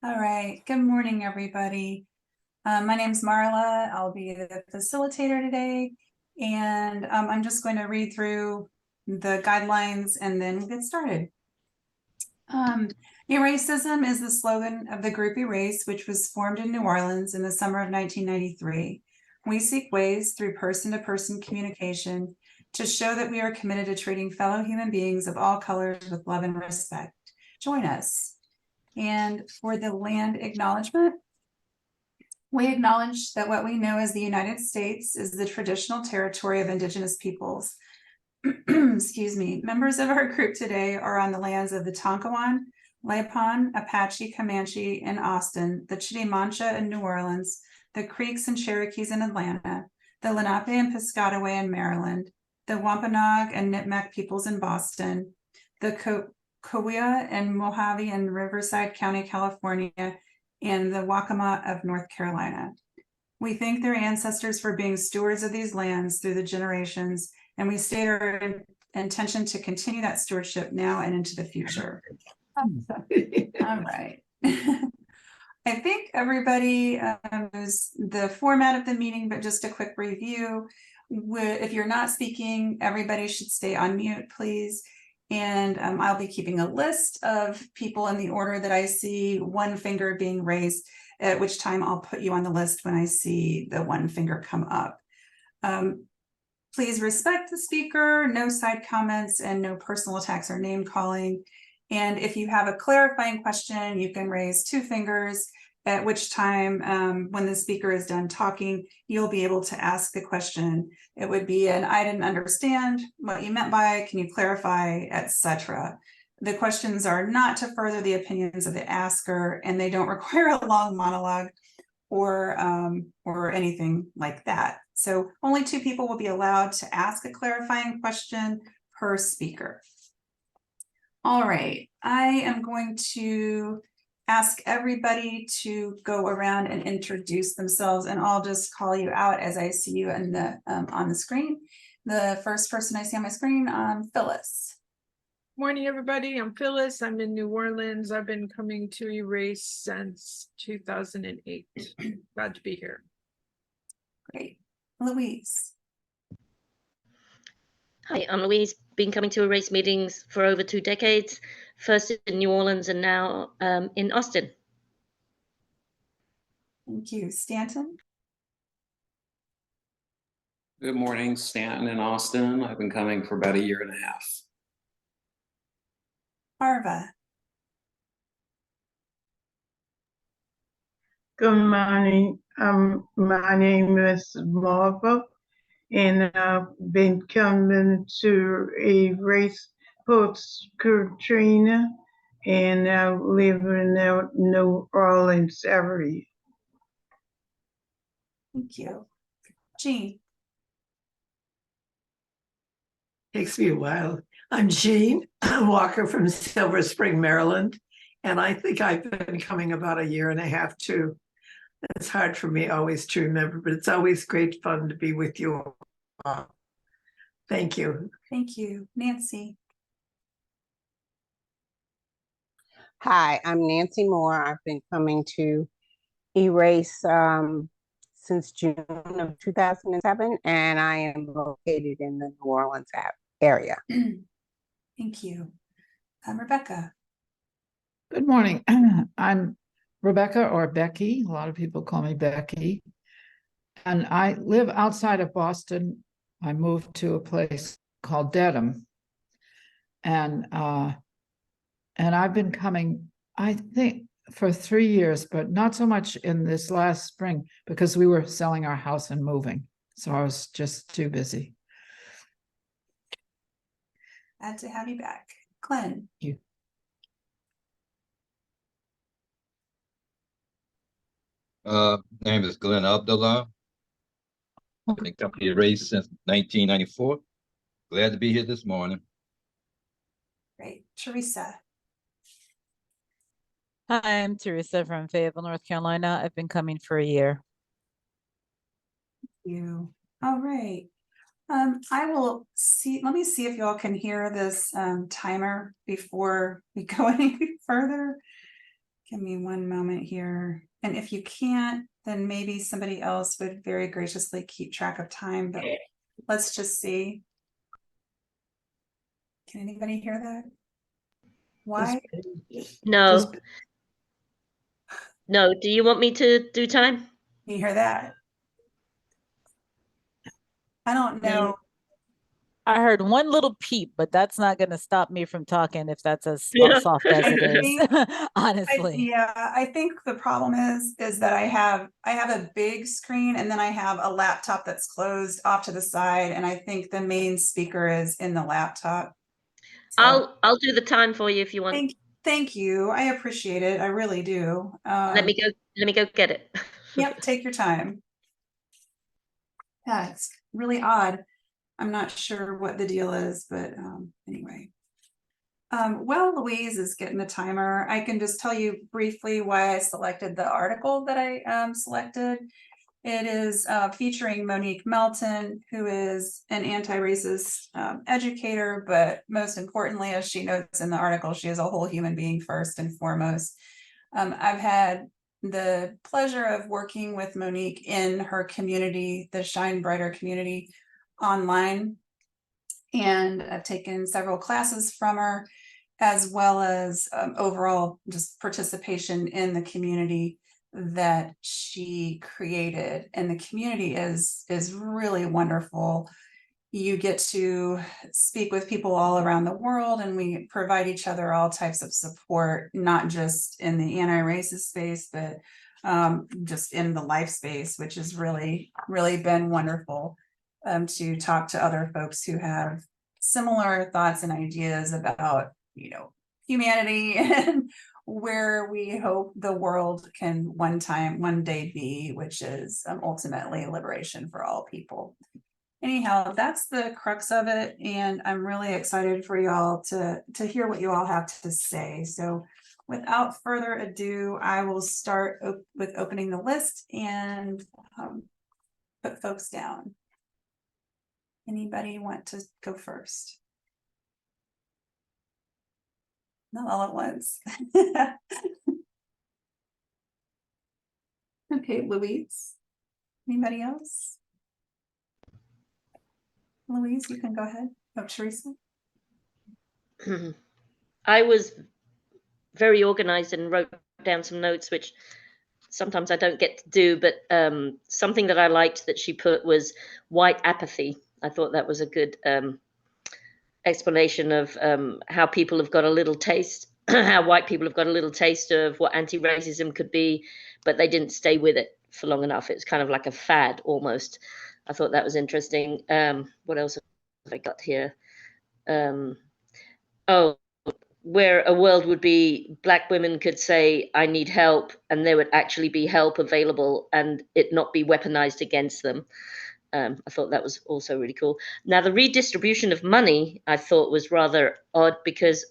All right, good morning, everybody. My name's Marla. I'll be the facilitator today, and I'm just going to read through the guidelines and then we'll get started. Eracism is the slogan of the group Erace, which was formed in New Orleans in the summer of 1993. We seek ways through person-to-person communication to show that we are committed to treating fellow human beings of all colors with love and respect. Join us. And for the land acknowledgement, we acknowledge that what we know as the United States is the traditional territory of Indigenous peoples. Excuse me. Members of our group today are on the lands of the Tonkawan, Lipan, Apache, Comanche in Austin, the Chitimancha in New Orleans, the Creeks and Cherokees in Atlanta, the Lenape and Piscataway in Maryland, the Wampanoag and Nipmuc peoples in Boston, the Coahuila and Mojave in Riverside County, California, and the Waccamaw of North Carolina. We thank their ancestors for being stewards of these lands through the generations, and we state our intention to continue that stewardship now and into the future. All right. I think everybody knows the format of the meeting, but just a quick review. If you're not speaking, everybody should stay on mute, please. And I'll be keeping a list of people in the order that I see one finger being raised, at which time I'll put you on the list when I see the one finger come up. Please respect the speaker, no side comments, and no personal attacks or name calling. And if you have a clarifying question, you can raise two fingers, at which time when the speaker is done talking, you'll be able to ask the question. It would be an I didn't understand what you meant by, can you clarify, etc. The questions are not to further the opinions of the asker, and they don't require a long monologue or anything like that. So only two people will be allowed to ask a clarifying question per speaker. All right, I am going to ask everybody to go around and introduce themselves, and I'll just call you out as I see you in the on the screen. The first person I see on my screen, Phyllis. Morning, everybody. I'm Phyllis. I'm in New Orleans. I've been coming to Erace since 2008. Glad to be here. Great. Louise. Hi, I'm Louise. Been coming to Erace meetings for over 2 decades, first in New Orleans and now in Austin. Thank you. Stanton. Good morning, Stanton in Austin. I've been coming for about 1.5 years. Harva. Good morning. My name is Marva, and I've been coming to Erace post Katrina, and I live in the New Orleans area. Thank you. Jean. Takes me a while. I'm Jean Walker from Silver Spring, Maryland, and I think I've been coming about 1.5 years too. It's hard for me always to remember, but it's always great fun to be with you all. Thank you. Thank you. Nancy. Hi, I'm Nancy Moore. I've been coming to Erace since June of 2007, and I am located in the New Orleans area. Thank you. Rebecca. Good morning. I'm Rebecca, or Becky. A lot of people call me Becky. And I live outside of Boston. I moved to a place called Dedham. And I've been coming, I think, for 3 years, but not so much in this last spring because we were selling our house and moving. So I was just too busy. Glad to have you back. Glenn. Thank you. Name is Glenn Abdullah. I've been coming to Erace since 1994. Glad to be here this morning. Great. Teresa. Hi, I'm Teresa from Fayetteville, North Carolina. I've been coming for 1 year. Thank you. All right. I will see, let me see if y'all can hear this timer before we go any further. Give me one moment here. And if you can't, then maybe somebody else would very graciously keep track of time, but let's just see. Can anybody hear that? Why? No. No, do you want me to do time? Can you hear that? I don't know. I heard one little peep, but that's not going to stop me from talking if that's as Yeah. soft as it is, think- honestly. I think the problem is that I have a big screen and then I have a laptop that's closed off to the side, and I think the main speaker is in the laptop. So I'll do the time for you if you want. thank you. I appreciate it. I really do. Let me go get it. Yep, take your time. Yeah, it's really odd. I'm not sure what the deal is, but anyway. While Louise is getting the timer, I can just tell you briefly why I selected the article that I selected. It is featuring Monique Melton, who is an anti-racist educator, but most importantly, as she notes in the article, she is a whole human being first and foremost. I've had the pleasure of working with Monique in her community, the Shine Brighter community, online, and I've taken several classes from her, as well as overall just participation in the community that she created. And the community is really wonderful. You get to speak with people all around the world, and we provide each other all types of support, not just in the anti-racist space, but just in the life space, which has really been wonderful to talk to other folks who have similar thoughts and ideas about, humanity and where we hope the world can one day be, which is ultimately liberation for all people. Anyhow, that's the crux of it, and I'm really excited for y'all to hear what you all have to say. So without further ado, I will start with opening the list and put folks down. Anybody want to go first? Not all at once. Okay, Louise. Anybody else? Louise, you can go ahead. Oh, Teresa. I was very organized and wrote down some notes, which sometimes I don't get to do, but something that I liked that she put was white apathy. I thought that was a good explanation of how people have got a little taste, how white people have got a little taste of what anti-racism could be, but they didn't stay with it for long enough. It's kind of like a fad almost. I thought that was interesting. What else have I got here? Oh, where a world would be Black women could say, I need help, and there would actually be help available and it not be weaponized against them. I thought that was also really cool. Now, the redistribution of money, I thought was rather odd because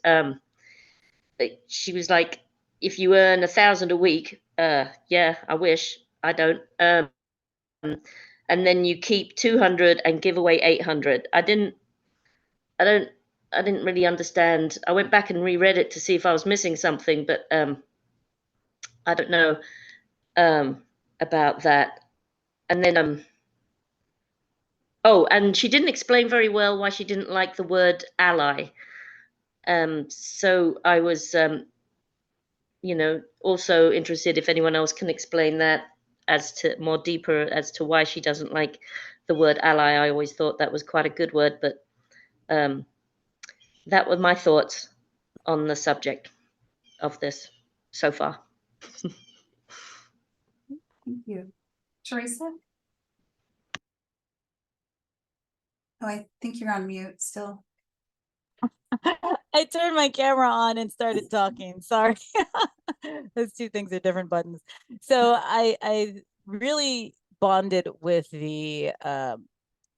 she was like, if you earn 1,000 a week, yeah, I wish, I don't. And then you keep 200 and give away 800. I didn't really understand. I went back and reread it to see if I was missing something, but I don't know about that. And then oh, and she didn't explain very well why she didn't like the word ally. So I was also interested if anyone else can explain that as to more deeper as to why she doesn't like the word ally. I always thought that was quite a good word, but that were my thoughts on the subject of this so far. Thank you. Teresa? Oh, I think you're on mute still. I turned my camera on and started talking. Sorry. Those two things are different buttons. So I really bonded with the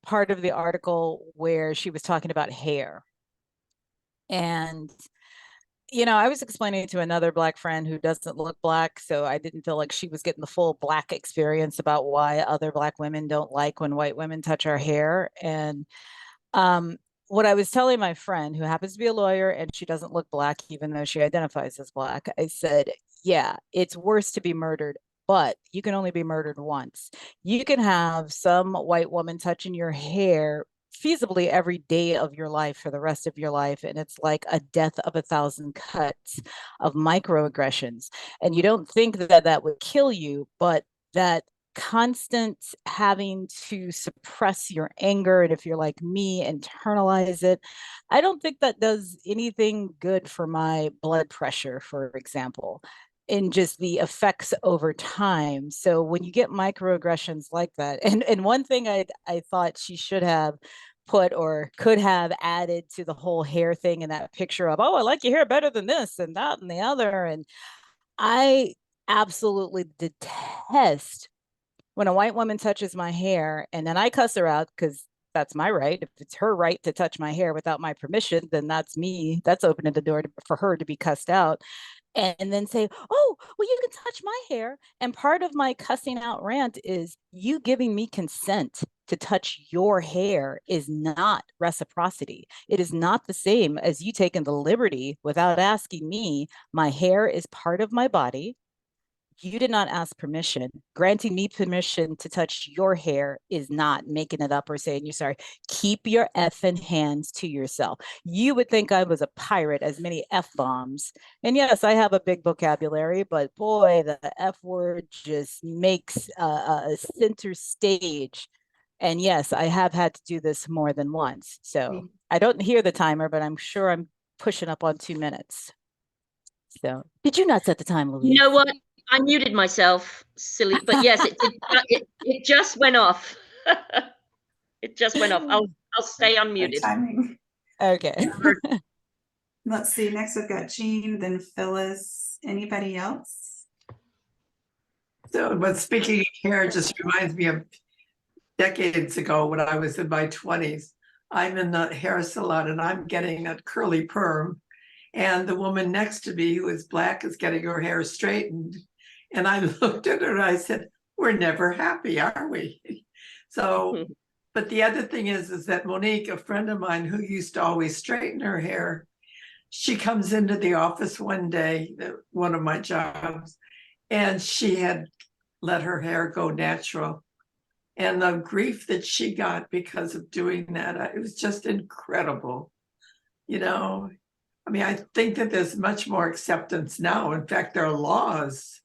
part of the article where she was talking about hair. And I was explaining to another Black friend who doesn't look Black, so I didn't feel like she was getting the full Black experience about why other Black women don't like when white women touch our hair. And what I was telling my friend, who happens to be a lawyer and she doesn't look Black, even though she identifies as Black, I said, yeah, it's worse to be murdered, but you can only be murdered once. You can have some white woman touching your hair feasibly every day of your life for the rest of your life. And it's like a death of 1,000 cuts of microaggressions. And you don't think that that would kill you, but that constant having to suppress your anger, and if you're like me, internalize it, I don't think that does anything good for my blood pressure, for example, in just the effects over time. So when you get microaggressions like that, and one thing I thought she should have put or could have added to the whole hair thing in that picture of, oh, I like your hair better than this and that and the other. And I absolutely detest when a white woman touches my hair and then I cuss her out because that's my right. If it's her right to touch my hair without my permission, then that's me. That's opening the door for her to be cussed out. And then say, oh, well, you can touch my hair. And part of my cussing out rant is you giving me consent to touch your hair is not reciprocity. It is not the same as you taking the liberty without asking me. My hair is part of my body. You did not ask permission. Granting me permission to touch your hair is not making it up or saying you're sorry. Keep your effing hands to yourself. You would think I was a pirate, as many F-bombs. And yes, I have a big vocabulary, but boy, the F word just makes a center stage. And yes, I have had to do this more than once. So I don't hear the timer, but I'm sure I'm pushing up on 2 minutes. So did you not set the time, Louise? You know what? I muted myself, silly, but yes, it just went off. It just went off. I'll stay unmuted. Timing. Okay. Let's see. Next, we've got Jean, then Phyllis. Anybody else? So, but speaking of hair, it just reminds me of decades ago when I was in my 20s. I'm in the hair salon and I'm getting a curly perm. And the woman next to me, who is Black, is getting her hair straightened. And I looked at her and I said, we're never happy, are we? So, but the other thing is that Monique, a friend of mine who used to always straighten her hair, she comes into the office one day, one of my jobs, and she had let her hair go natural. And the grief that she got because of doing that, it was just incredible. You know, I mean, I think that there's much more acceptance now. In fact, there are laws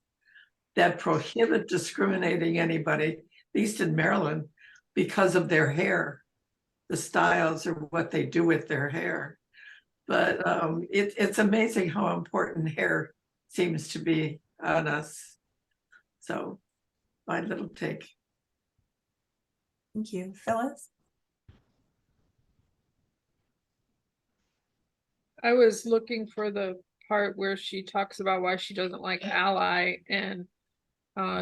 that prohibit discriminating anybody, at least in Maryland, because of their hair, the styles or what they do with their hair. But it's amazing how important hair seems to be on us. So my little take. Thank you. Phyllis? I was looking for the part where she talks about why she doesn't like ally, and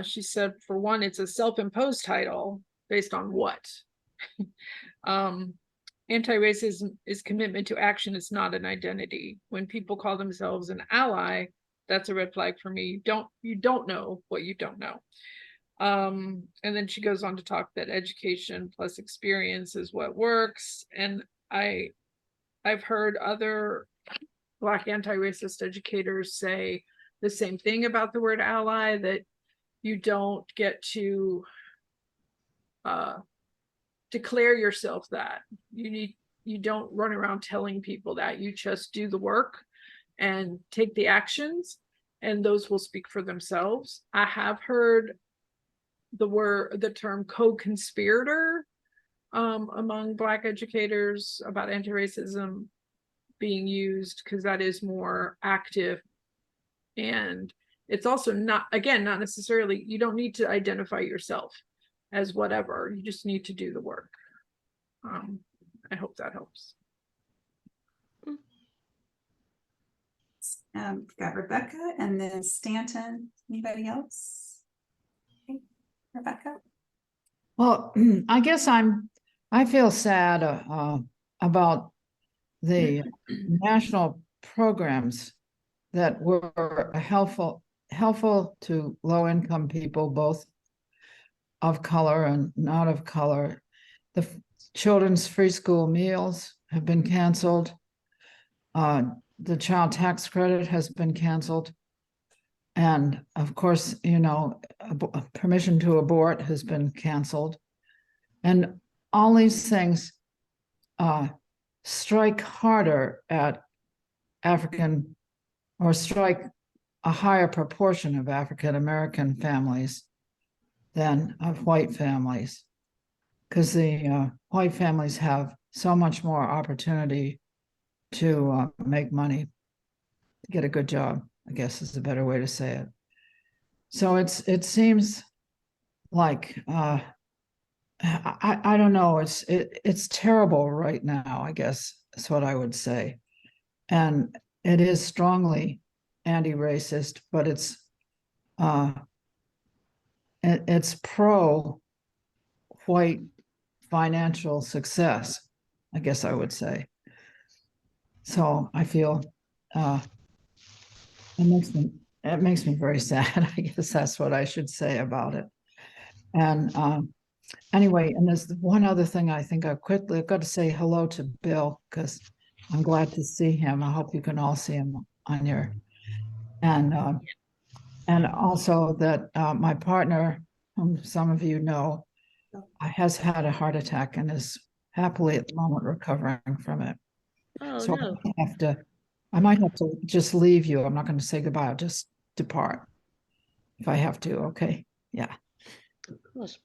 she said, for one, it's a self-imposed title based on what? Anti-racism is commitment to action. It's not an identity. When people call themselves an ally, that's a red flag for me. You don't know what you don't know. And then she goes on to talk that education plus experience is what works. And I've heard other Black anti-racist educators say the same thing about the word ally, that you don't get to declare yourself that. You don't run around telling people that. You just do the work and take the actions, and those will speak for themselves. I have heard the term co-conspirator among Black educators about anti-racism being used, because that is more active. And it's also not necessarily, you don't need to identify yourself as whatever, you just need to do the work. I hope that helps. We've got Rebecca and then Stanton. Anybody else? Okay. Rebecca? Well, I guess I feel sad about the national programs that were helpful to low-income people, both of color and not of color. The children's free school meals have been canceled. The child tax credit has been canceled. And of course, you know, permission to abort has been canceled. And all these things strike harder at African, or strike a higher proportion of African American families than of white families, because the white families have so much more opportunity to make money, to get a good job, I guess is a better way to say it. So it seems like I don't know, it's terrible right now, I guess is what I would say. And it is strongly anti-racist, but it's pro white financial success, I guess I would say. So I feel it makes me very sad. I guess that's what I should say about it. And anyway, and there's one other thing I think I've got to say hello to Bill, because I'm glad to see him. I hope you can all see him on your, and also that my partner, whom some of you know, has had a heart attack and is happily at the moment recovering from it. Oh, So no. I might have to just leave you. I'm not going to say goodbye. I'll just depart if I have to. Okay. Yeah. Of course.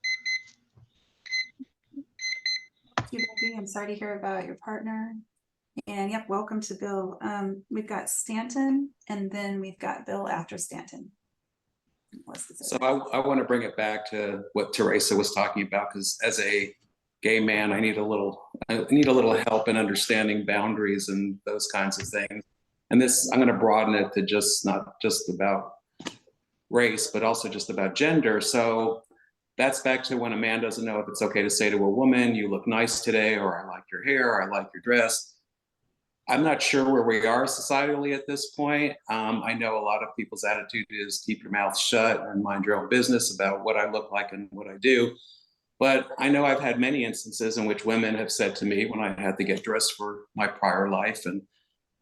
Thank you, Becky. I'm sorry to hear about your partner. And yep, welcome to Bill. We've got Stanton, and then we've got Bill after Stanton. So I want to bring it back to what Teresa was talking about, because as a gay man, I need a little help in understanding boundaries and those kinds of things. And this, I'm going to broaden it to just not just about race, but also just about gender. So that's back to when a man doesn't know if it's okay to say to a woman, "You look nice today," or "I like your hair," or "I like your dress." I'm not sure where we are societally at this point. I know a lot of people's attitude is keep your mouth shut and mind your own business about what I look like and what I do. But I know I've had many instances in which women have said to me when I had to get dressed for my prior life and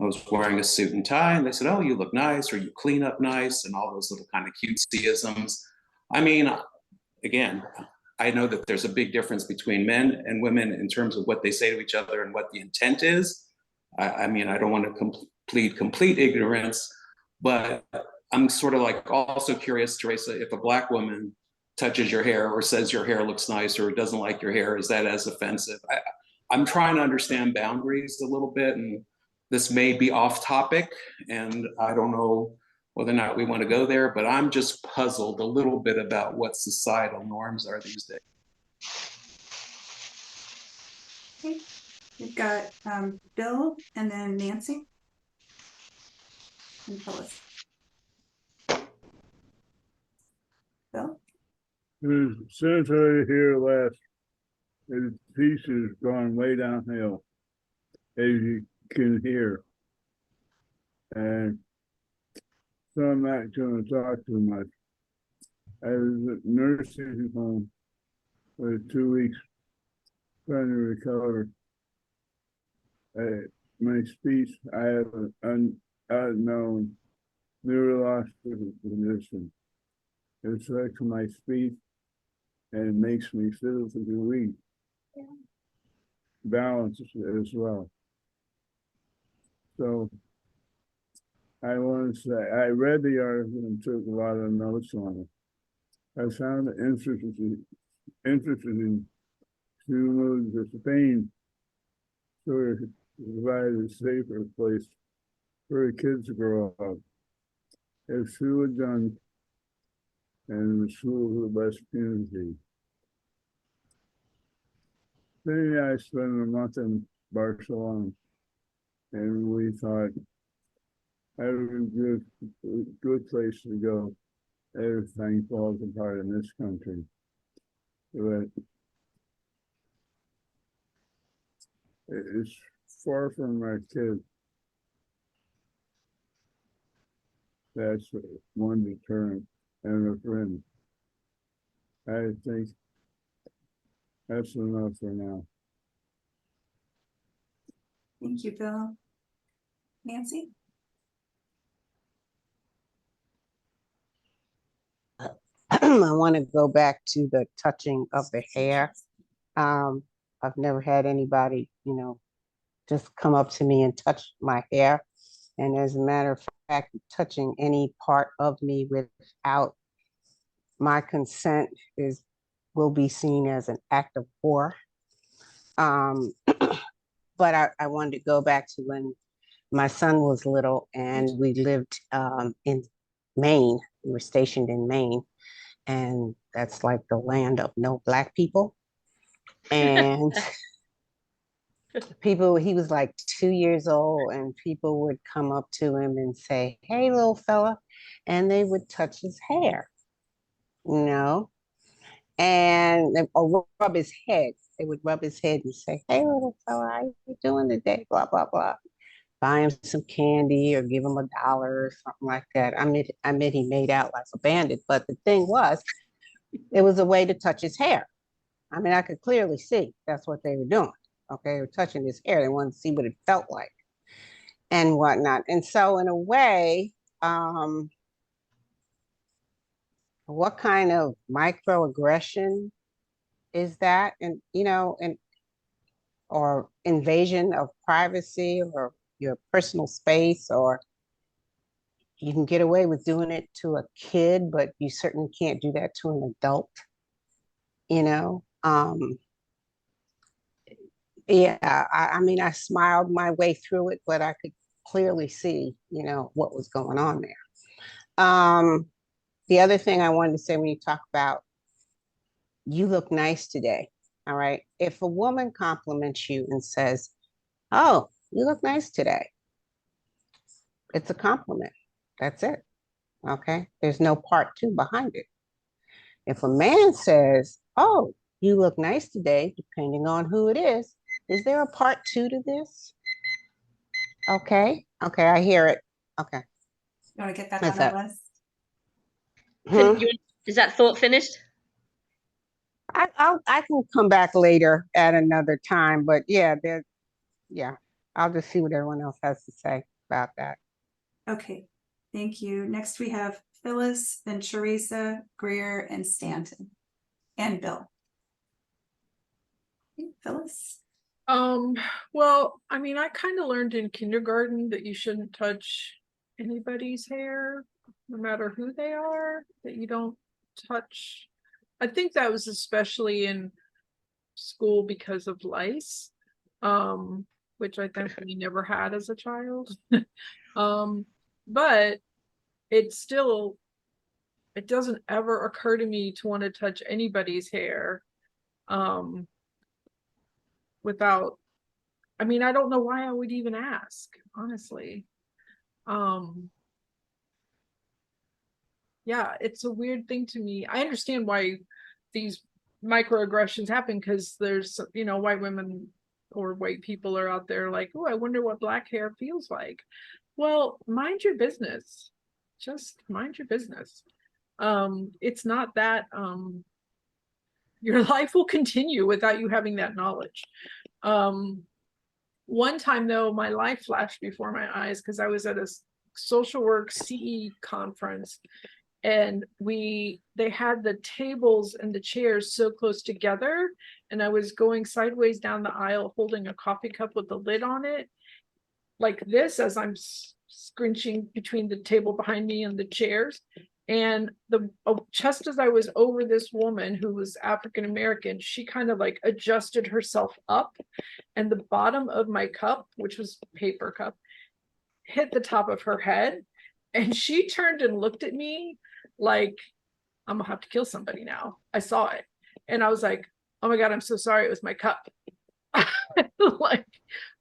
I was wearing a suit and tie, and they said, "Oh, you look nice," or "You clean up nice," and all those little kind of cutesyisms. I mean, again, I know that there's a big difference between men and women in terms of what they say to each other and what the intent is. I mean, I don't want to plead complete ignorance, but I'm sort of like also curious, Teresa, if a Black woman touches your hair or says your hair looks nice or doesn't like your hair, is that as offensive? I'm trying to understand boundaries a little bit, and this may be off topic, and I don't know whether or not we want to go there, but I'm just puzzled a little bit about what societal norms are these days. Okay. We've got Bill and then Nancy and Phyllis. Bill? The cemetery here last, the piece has gone way downhill, as you can hear. And so I'm not going to talk too much. I was at nursing home for 2 weeks trying to recover. My speech, I have an unknown neurological condition. It's like my speech, and it makes me physically weak. Yeah. Balance as well. So I want to say, I read the article and took a lot of notes on it. I found it interesting to move to Spain to provide a safer place for the kids to grow up. If she was done and the school with the best community. Then I spent a month in Barcelona, and we thought that was a good place to go. Everything falls apart in this country. But it's far from our kids. That's one deterrent and a friend. I think that's enough for now. Thank you, Bill. Nancy? want to go back to the touching of the hair. I've never had anybody, just come up to me and touch my hair. And as a matter of fact, touching any part of me without my consent will be seen as an act of war. But I wanted to go back to when my son was little and we lived in Maine. We were stationed in Maine, and that's like the land of no Black people. And he was like 2 years old, and people would come up to him and say, "Hey, little fella," and they would touch his hair, or rub his head. They would rub his head and say, "Hey, little fella, how you doing today?" Blah, blah, blah. Buy him some candy or give him $1 or something like that. I admit he made out like a bandit, but the thing was, it was a way to touch his hair. I mean, I could clearly see that's what they were doing. Okay, they were touching his hair. They wanted to see what it felt like and whatnot. And so in a way, what kind of microaggression is that? Or invasion of privacy or your personal space, or you can get away with doing it to a kid, but you certainly can't do that to an adult, Yeah, I mean, I smiled my way through it, but I could clearly see, what was going on there. The other thing I wanted to say when you talk about, you look nice today, all right? If a woman compliments you and says, "Oh, you look nice today," it's a compliment. That's it, okay? There's no part two behind it. If a man says, "Oh, you look nice today," depending on who it is there a part two to this? Okay, I hear it. Okay. You want to get back What's on up? the list? Is that thought finished? I can come back later at another time, but yeah, I'll just see what everyone else has to say about that. Okay, thank you. Next we have Phyllis, then Teresa, Greer, and Stanton, and Bill. Okay, Phyllis? Well, I mean, I kind of learned in kindergarten that you shouldn't touch anybody's hair, no matter who they are, that you don't touch. I think that was especially in school because of lice, which I thankfully never had as a child. But it doesn't ever occur to me to want to touch anybody's hair without, I mean, I don't know why I would even ask, honestly. Yeah, it's a weird thing to me. I understand why these microaggressions happen, because there's, white women or white people are out there like, "Oh, I wonder what Black hair feels like." Well, mind your business. Just mind your business. It's not that your life will continue without you having that knowledge. One time though, my life flashed before my eyes because I was at a social work CE conference, and they had the tables and the chairs so close together, and I was going sideways down the aisle holding a coffee cup with the lid on it like this as I'm scrunching between the table behind me and the chairs. And just as I was over this woman who was African American, she kind of like adjusted herself up, and the bottom of my cup, which was paper cup, hit the top of her head, and she turned and looked at me like, "I'm gonna have to kill somebody now." I saw it, and I was like, "Oh my God, I'm so sorry, it was my cup."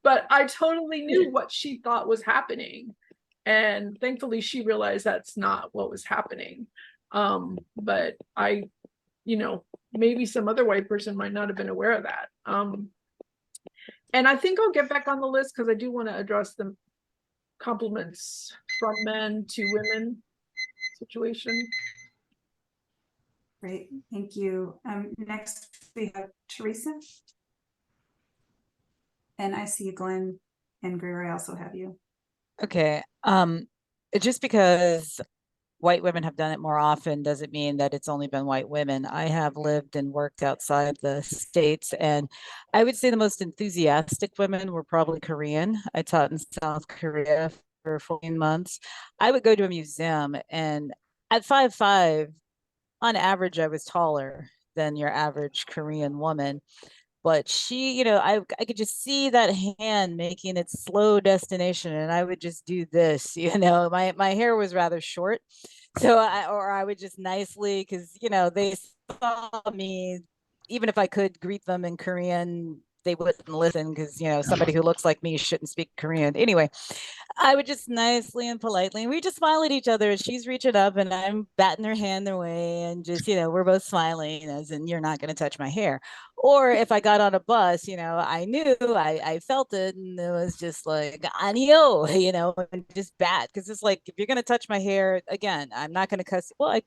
But I totally knew what she thought was happening, and thankfully she realized that's not what was happening. But I, maybe some other white person might not have been aware of that. And I think I'll get back on the list because I do want to address the compliments from men to women situation. Great, thank you. Next we have Teresa. And I see you, Glenn, and Greer, I also have you. Okay. Just because white women have done it more often doesn't mean that it's only been white women. I have lived and worked outside the States, and I would say the most enthusiastic women were probably Korean. I taught in South Korea for 14 months. I would go to a museum, and at 5'5", on average, I was taller than your average Korean woman. But she, I could just see that hand making its slow destination, and I would just do this. My hair was rather short, so I would just nicely, because they saw me, even if I could greet them in Korean, they wouldn't listen, because somebody who looks like me shouldn't speak Korean anyway. I would just nicely and politely, and we just smile at each other as she's reaching up and I'm batting her hand their way, and just, we're both smiling, as in, you're not going to touch my hair. Or if I got on a bus, I knew, I felt it, and it was just like, anio, and just bat. Because it's like, if you're going to touch my hair, again, I'm not going to cuss. Well,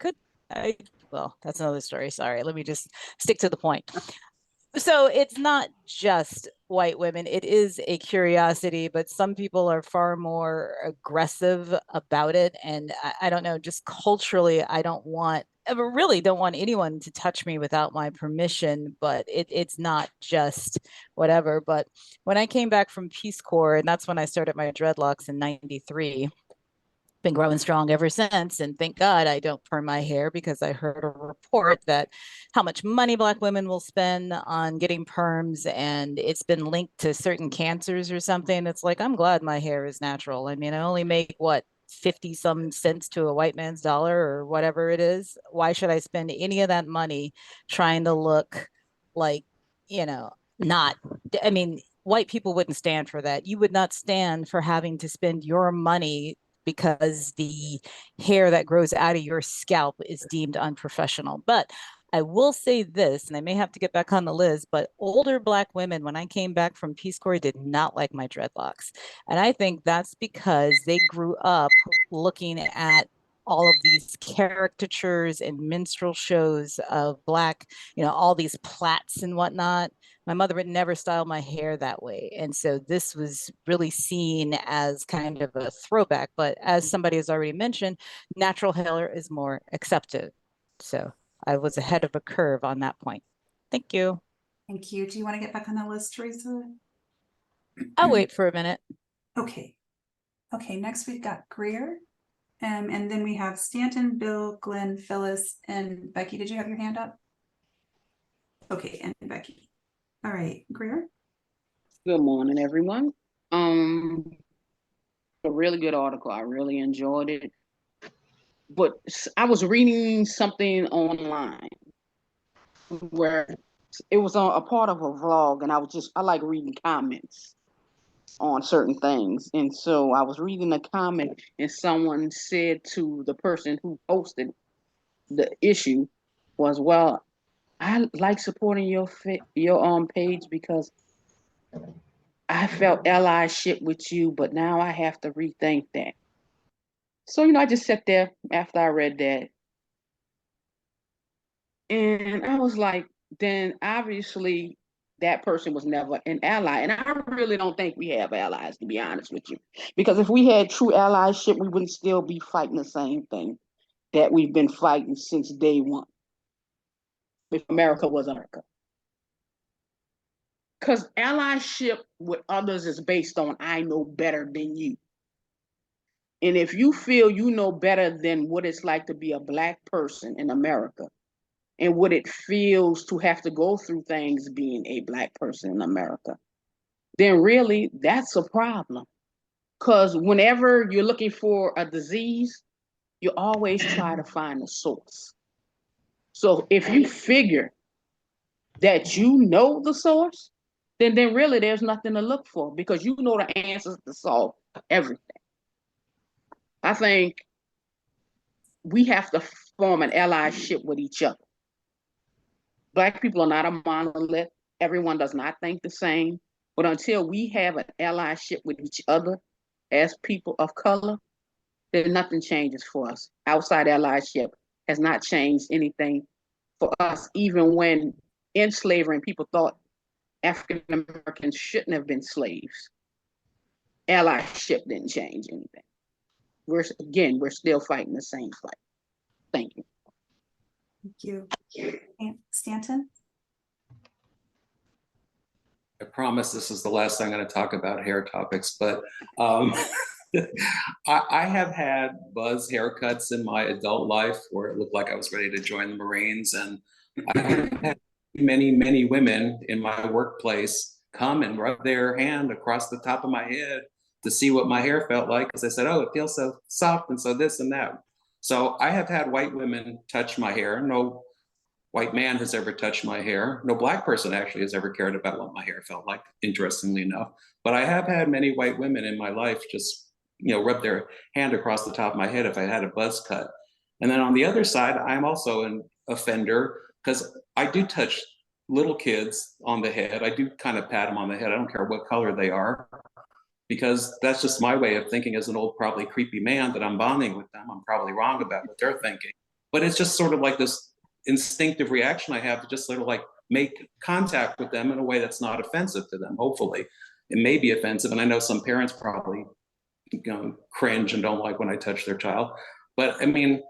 well, that's another story. Sorry. Let me just stick to the point. So it's not just white women. It is a curiosity, but some people are far more aggressive about it. And I don't know, just culturally, I really don't want anyone to touch me without my permission, but it's not just whatever. But when I came back from Peace Corps, and that's when I started my dreadlocks in 93, been growing strong ever since. And thank God I don't perm my hair, because I heard a report that how much money Black women will spend on getting perms, and it's been linked to certain cancers or something. It's like, I'm glad my hair is natural. I mean, I only make 50 some cents to a white man's dollar, or whatever it is. Why should I spend any of that money trying to look like, not, I mean, white people wouldn't stand for that. You would not stand for having to spend your money because the hair that grows out of your scalp is deemed unprofessional. But I will say this, and I may have to get back on the list, but older Black women, when I came back from Peace Corps, did not like my dreadlocks. And I think that's because they grew up looking at all of these caricatures and minstrel shows of Black, all these plaits and whatnot. My mother would never style my hair that way. And so this was really seen as kind of a throwback. But as somebody has already mentioned, natural hair is more accepted. So I was ahead of a curve on that point. Thank you. Thank you. Do you want to get back on the list, Teresa? I'll wait for a minute. Okay. Okay, next we've got Greer. And then we have Stanton, Bill, Glenn, Phyllis, and Becky. Did you have your hand up? Okay, and Becky. All right, Greer. Good morning, everyone. A really good article. I really enjoyed it. But I was reading something online where it was on a part of a vlog, and I like reading comments on certain things. And so I was reading a comment, and someone said to the person who posted the issue was, well, I like supporting your page because I felt allyship with you, but now I have to rethink that. So, I just sat there after I read that. And I was like, then obviously that person was never an ally. And I really don't think we have allies, to be honest with you. Because if we had true allyship, we wouldn't still be fighting the same thing that we've been fighting since day one. If America was America. Because allyship with others is based on I know better than you. And if you feel you know better than what it's like to be a Black person in America and what it feels to have to go through things being a Black person in America, then really that's a problem. Because whenever you're looking for a disease, you always try to find the source. So if you figure that you know the source, then really there's nothing to look for because you know the answers to solve everything. I think we have to form an allyship with each other. Black people are not a monolith. Everyone does not think the same. But until we have an allyship with each other as people of color, then nothing changes for us. Outside allyship has not changed anything for us, even when in slavery and people thought African Americans shouldn't have been slaves. Allyship didn't change anything. We're still fighting the same fight. you. Stanton? I promise this is the last thing I'm going to talk about hair topics, but I have had buzz haircuts in my adult life where it looked like I was ready to join the Marines. And I have had many women in my workplace come and rub their hand across the top of my head to see what my hair felt like, because I said, oh, it feels so soft and so this and that. So I have had white women touch my hair. No white man has ever touched my hair. No black person actually has ever cared about what my hair felt like, interestingly enough. But I have had many white women in my life just, rub their hand across the top of my head if I had a buzz cut. And then on the other side, I'm also an offender because I do touch little kids on the head. I do kind of pat them on the head. I don't care what color they are, because that's just my way of thinking as an old, probably creepy man, that I'm bonding with them. I'm probably wrong about what they're thinking. But it's just sort of like this instinctive reaction I have to just sort of like make contact with them in a way that's not offensive to them. Hopefully it may be offensive, and I know some parents probably cringe and don't like when I touch their child, but I mean,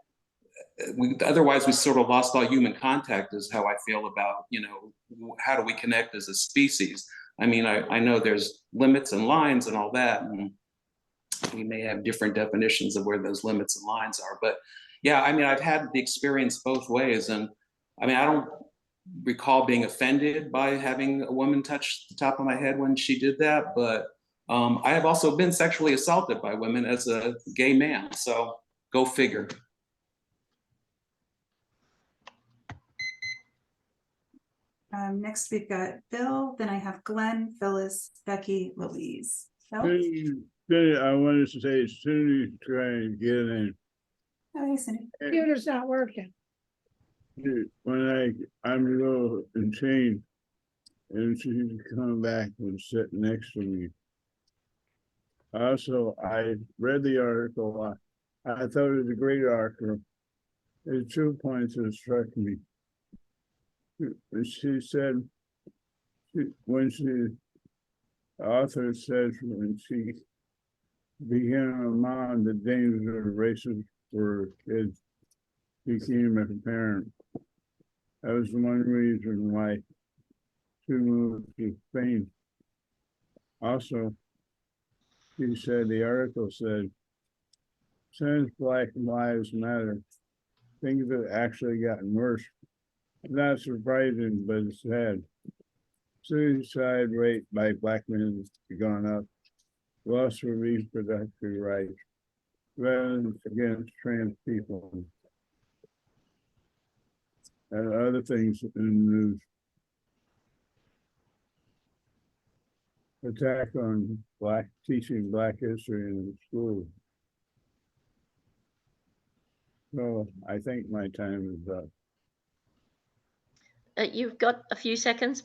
otherwise we sort of lost all human contact, is how I feel about, how do we connect as a species. I mean, I know there's limits and lines and all that, and we may have different definitions of where those limits and lines are, but yeah, I mean, I've had the experience both ways. And I mean, I don't recall being offended by having a woman touch the top of my head when she did that, but I have also been sexually assaulted by women as a gay man. So go figure. Next we've got Bill, then I have Glenn, Phyllis, Becky, Louise. Phil? I wanted to say, as soon as you try and get in, Oh, hey, Cindy. Computer's not working. when I'm a little insane, and she's come back and sit next to me. Also, I read the article. I thought it was a great article. There's 2 points that struck me. She said, the author says when she became a mom, the dangers of racism for kids, became a parent. That was one reason why she moved to Spain. Also, she said, the article said, since Black Lives Matter, things have actually gotten worse. Not surprising, but it's sad. Suicide rate by Black men has gone up. Loss of reproductive rights. Violence against trans people. And other things in the news. Attack on teaching Black history in the school. So I think my time is up. You've got a few seconds.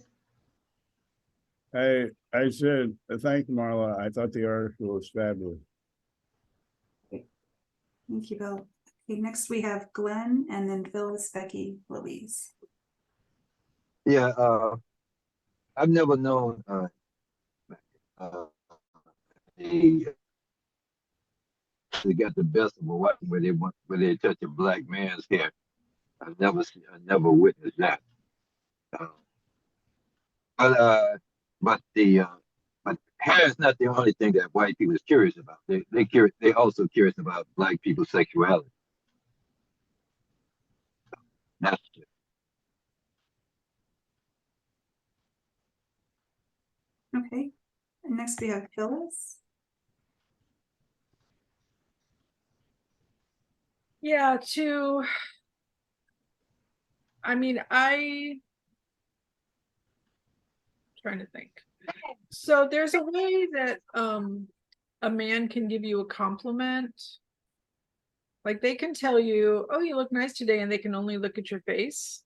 I said, thank you, Marla. I thought the article was fabulous. Thank you, Bill. Okay, next we have Glenn, and then Phyllis, Becky, Louise. Yeah, I've never known they got the best of a wife where they touch a black man's hair. I never witnessed that. But hair is not the only thing that white people is curious about. They also curious about Black people's sexuality. That's it. Okay, and next we have Phyllis. Yeah, trying to think. So there's a way that a man can give you a compliment. Like they can tell you, oh, you look nice today, and they can only look at your face.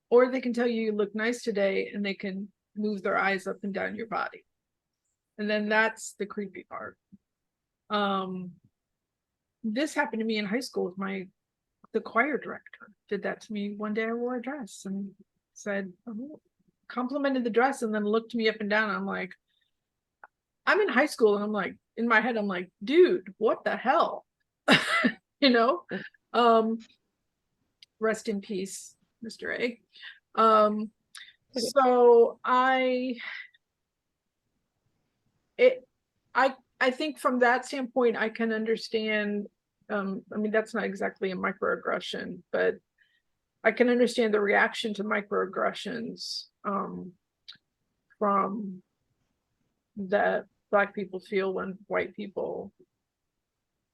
Or they can tell you look nice today, and they can move their eyes up and down your body. And then that's the creepy part. This happened to me in high school with the choir director did that to me one day. I wore a dress and said, oh, complimented the dress, and then looked me up and down. I'm like, I'm in high school, and I'm like, in my head, I'm like, dude, what the hell? Rest in peace, Mr. A. So I think from that standpoint, I can understand, I mean, that's not exactly a microaggression, but I can understand the reaction to microaggressions from that Black people feel when white people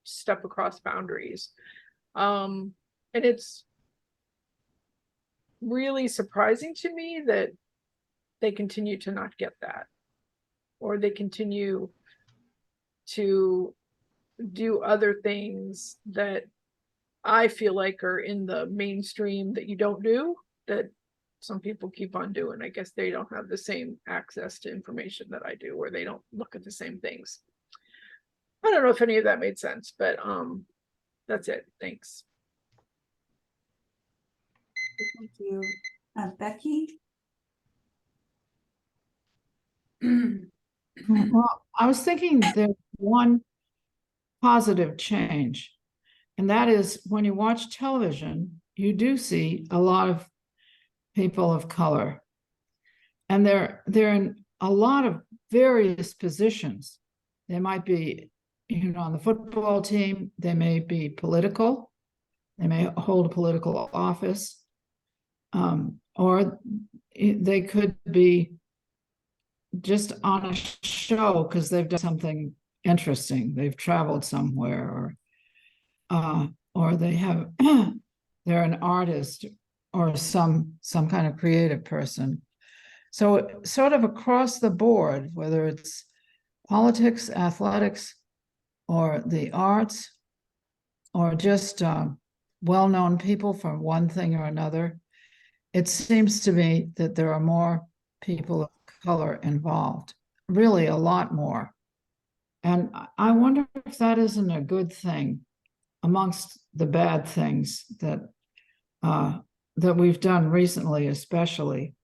step across boundaries. And it's really surprising to me that they continue to not get that, or they continue to do other things that I feel like are in the mainstream that you don't do, that some people keep on doing. I guess they don't have the same access to information that I do, or they don't look at the same things. I don't know if any of that made sense, but that's it. Thanks. Thank you. Becky? Well, I was thinking there's one positive change, and that is when you watch television, you do see a lot of people of color, and they're in a lot of various positions. They might be, on the football team, they may be political, they may hold a political office, or they could be just on a show because they've done something interesting. They've traveled somewhere, or they have they're an artist or some kind of creative person. So sort of across the board, whether it's politics, athletics, or the arts, or just well-known people from one thing or another, it seems to me that there are more people of color involved, really a lot more. And I wonder if that isn't a good thing amongst the bad things that we've done recently, especially,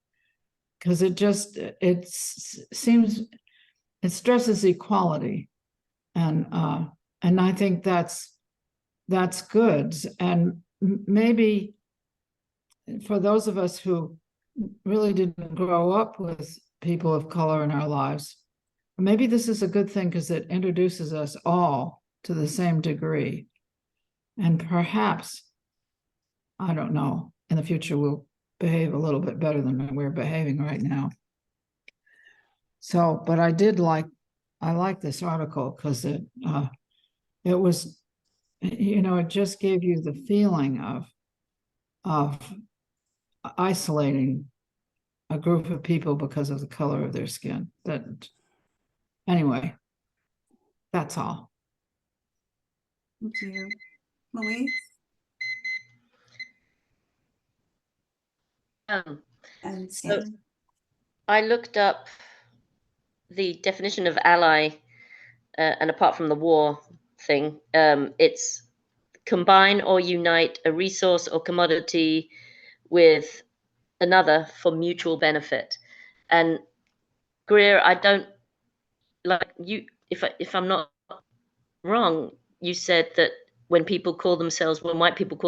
because it seems it stresses equality, and I think that's good. And maybe for those of us who really didn't grow up with people of color in our lives, maybe this is a good thing because it introduces us all to the same degree. And perhaps, I don't know, in the future we'll behave a little bit better than we're behaving right now. So, but I like this article because it was, it just gave you the feeling of isolating a group of people because of the color of their skin. Anyway, that's all. Thank you. Louise? And So I looked up the definition of ally, and apart from the war thing, it's combine or unite a resource or commodity with another for mutual benefit. And Greer, I don't like you. If I'm not wrong, you said that when white people call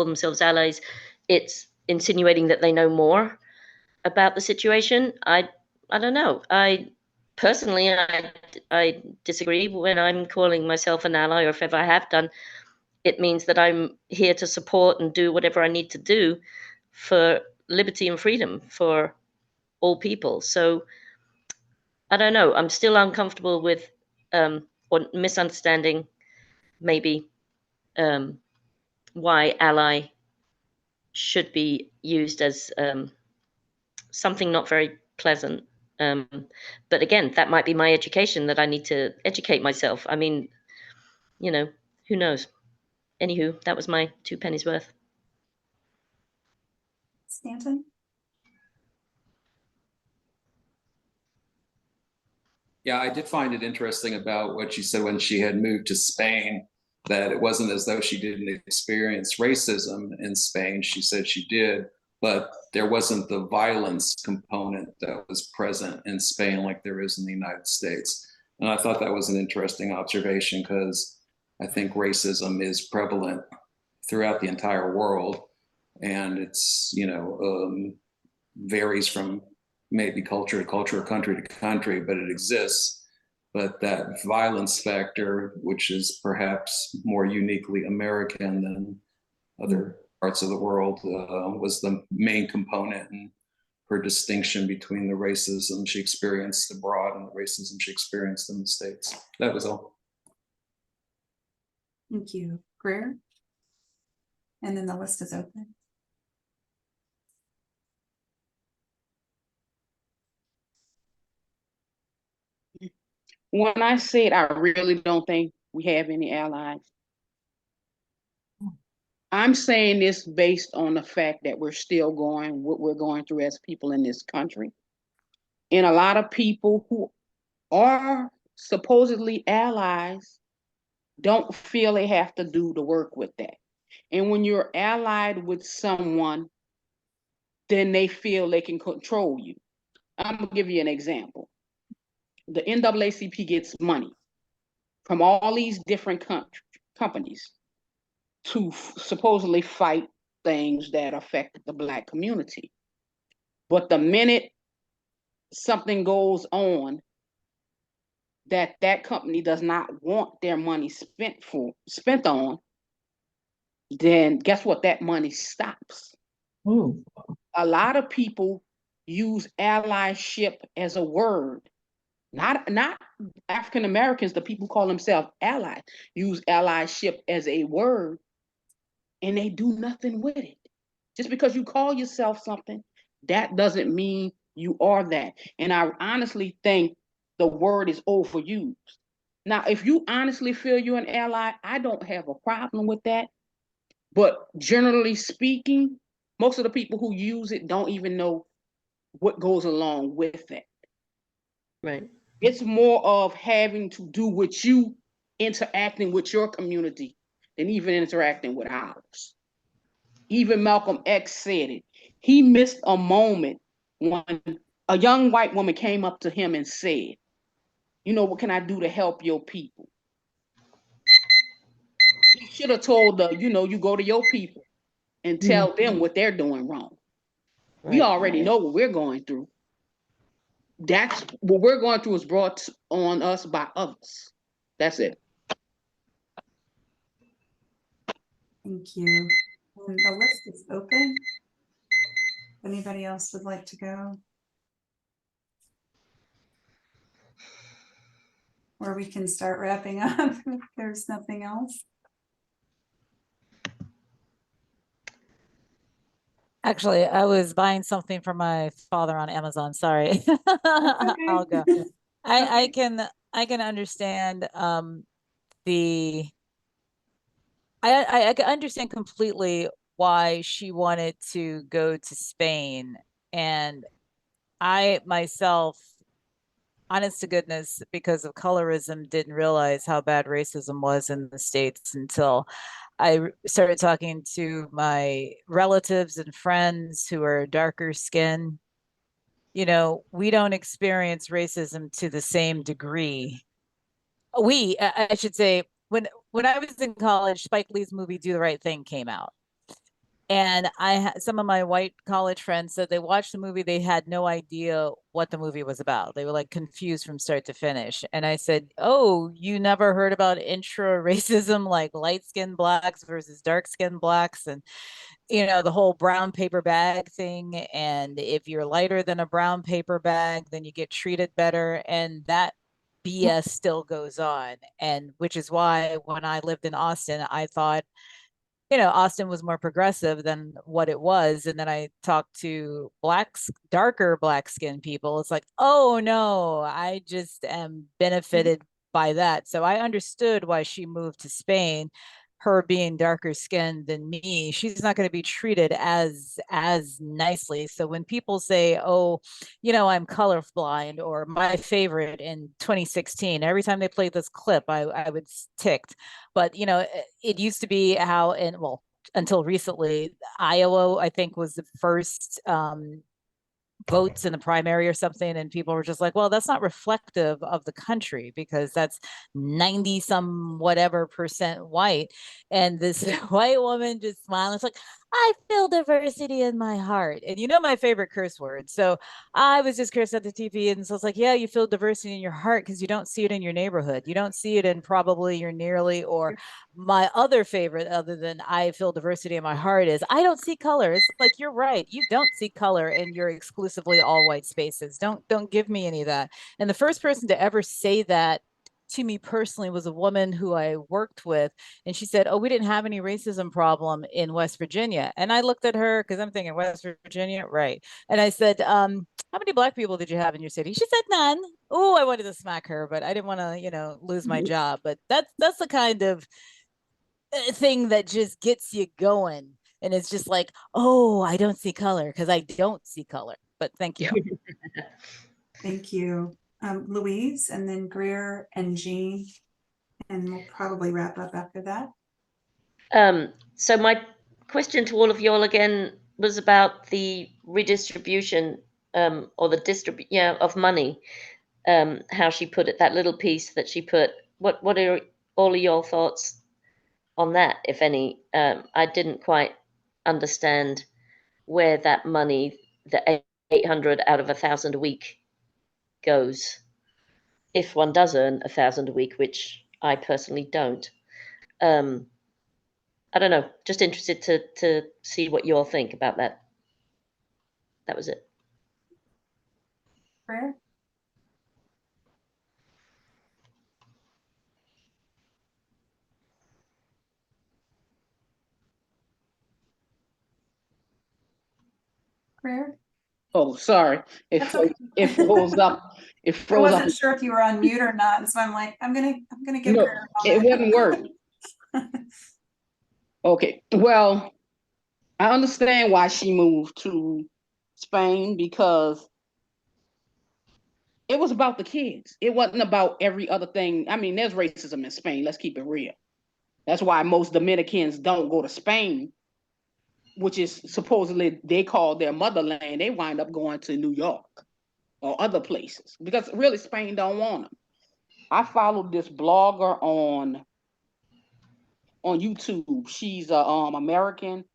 themselves allies, it's insinuating that they know more about the situation. I don't know. Personally, I disagree. When I'm calling myself an ally, or if ever I have done, it means that I'm here to support and do whatever I need to do for liberty and freedom for all people. So I don't know. I'm still uncomfortable with or misunderstanding maybe why ally should be used as something not very pleasant. But again, that might be my education, that I need to educate myself. I mean, who knows? Anywho, that was my 2 pennies worth. Stanton? Yeah, I did find it interesting about what she said when she had moved to Spain, that it wasn't as though she didn't experience racism in Spain. She said she did, but there wasn't the violence component that was present in Spain like there is in the United States. And I thought that was an interesting observation because I think racism is prevalent throughout the entire world. And it's, varies from maybe culture to culture or country to country, but it exists. But that violence factor, which is perhaps more uniquely American than other parts of the world, was the main component in her distinction between the racism she experienced abroad and the racism she experienced in the States. That was all. Thank you. Greer? And then the list is open. When I said I really don't think we have any allies, I'm saying this based on the fact that we're still going what we're going through as people in this country. And a lot of people who are supposedly allies don't feel they have to do the work with that. And when you're allied with someone, then they feel they can control you. I'm gonna give you an example. The NAACP gets money from all these different companies to supposedly fight things that affect the Black community. But the minute something goes on that company does not want their money spent on, then guess what? That money stops. Ooh. A lot of people use allyship as a word. Not African Americans, the people who call themselves allies, use allyship as a word, and they do nothing with it. Just because you call yourself something, that doesn't mean you are that. And I honestly think the word is overused. Now, if you honestly feel you're an ally, I don't have a problem with that. But generally speaking, most of the people who use it don't even know what goes along with it. Right. It's more of having to do with you interacting with your community than even interacting with ours. Even Malcolm X said it. He missed a moment when a young white woman came up to him and said, what can I do to help your people? He should have told her, you go to your people and tell them what they're doing wrong. Right. We already know what we're going through. That's what we're going through is brought on us by others. That's it. Thank you. And the list is open. If anybody else would like to go? Or we can start wrapping up if there's nothing else. Actually, I was buying something for my father on Amazon. Sorry. Okay. I'll go. I can understand the I can understand completely why she wanted to go to Spain. And I myself, honest to goodness, because of colorism, didn't realize how bad racism was in the States until I started talking to my relatives and friends who are darker skin. We don't experience racism to the same degree. I should say, when I was in college, Spike Lee's movie Do the Right Thing came out. And some of my white college friends said they watched the movie, they had no idea what the movie was about. They were like confused from start to finish. And I said, "Oh, you never heard about intra-racism, like light-skinned blacks versus dark-skinned blacks, and the whole brown paper bag thing. And if you're lighter than a brown paper bag, then you get treated better." And that BS still goes on. And which is why when I lived in Austin, I thought, Austin was more progressive than what it was. And then I talked to darker black skinned people. It's like, oh no, I just am benefited by that. So I understood why she moved to Spain. Her being darker skinned than me, she's not going to be treated as nicely. So when people say, "Oh, I'm colorblind," or my favorite in 2016, every time they played this clip, I was ticked. But it used to be how, until recently, Iowa, I think, was the first votes in the primary or something, and people were just like, well, that's not reflective of the country because that's 90 some whatever percent white. And this white woman just smiling, it's like, I feel diversity in my heart. And you know my favorite curse word. So I was just cursed at the TV. And so it's like, yeah, you feel diversity in your heart because you don't see it in your neighborhood. You don't see it in probably your nearly, or my other favorite, other than I feel diversity in my heart, is I don't see color. It's like, you're right. You don't see color in your exclusively all white spaces. Don't give me any of that. And the first person to ever say that to me personally was a woman who I worked with. And she said, oh, we didn't have any racism problem in West Virginia. And I looked at her because I'm thinking, West Virginia, right? And I said, how many Black people did you have in your city? She said none. Oh, I wanted to smack her, but I didn't want to, lose my job. But that's the kind of thing that just gets you going. And it's just like, oh, I don't see color because I don't see color. But thank you. Thank you. Louise, and then Greer and Jean, and we'll probably wrap up after that. So my question to all of y'all again was about the redistribution, or the of money. How she put it, that little piece that she put. What are all of your thoughts on that, if any? I didn't quite understand where that money, the 800 out of 1,000 a week, goes. If one does earn 1,000 a week, which I personally don't. I don't know. Just interested to see what you all think about that. That was it. Greer? Greer? Oh, sorry. That's okay. It froze up. It I froze up. wasn't sure if you were on mute or not, and so I'm like, I'm gonna give No, Greer a it moment. wouldn't work. Okay, well, I understand why she moved to Spain, because it was about the kids. It wasn't about every other thing. I mean, there's racism in Spain. Let's keep it real. That's why most Dominicans don't go to Spain, which is supposedly they call their motherland. They wind up going to New York or other places because really Spain don't want them. I followed this blogger on YouTube. She's a American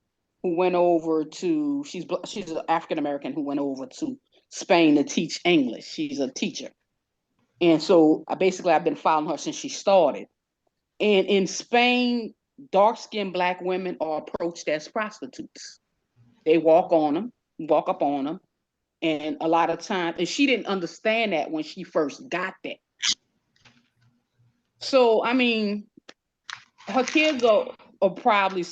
who went over to, she's an African American who went over to Spain to teach English. She's a teacher. And so I've been following her since she started. And in Spain, dark-skinned Black women are approached as prostitutes. They walk up on them. And a lot of times, and she didn't understand that when she first got there. So, I mean, her kids will probably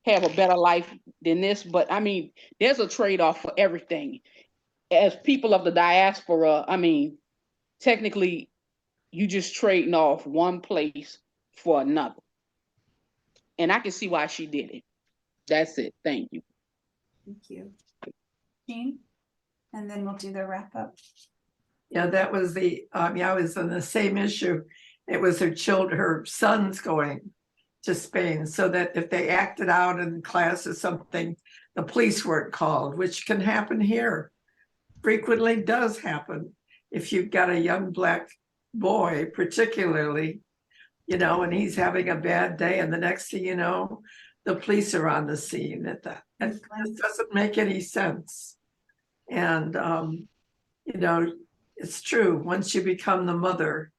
have a better life than this, but I mean, there's a trade-off for everything. As people of the diaspora, I mean, technically, you just trading off one place for another. And I can see why she did it. That's it. Thank you. Thank you. Jean, and then we'll do the wrap up. Yeah, that was I was on the same issue. It was her sons going to Spain, so that if they acted out in class or something, the police weren't called, which can happen here. Frequently does happen. If you've got a young Black boy, particularly, and he's having a bad day, and the next thing you know, the police are on the scene at that. And this doesn't make any sense. And, it's true. Once you become the mother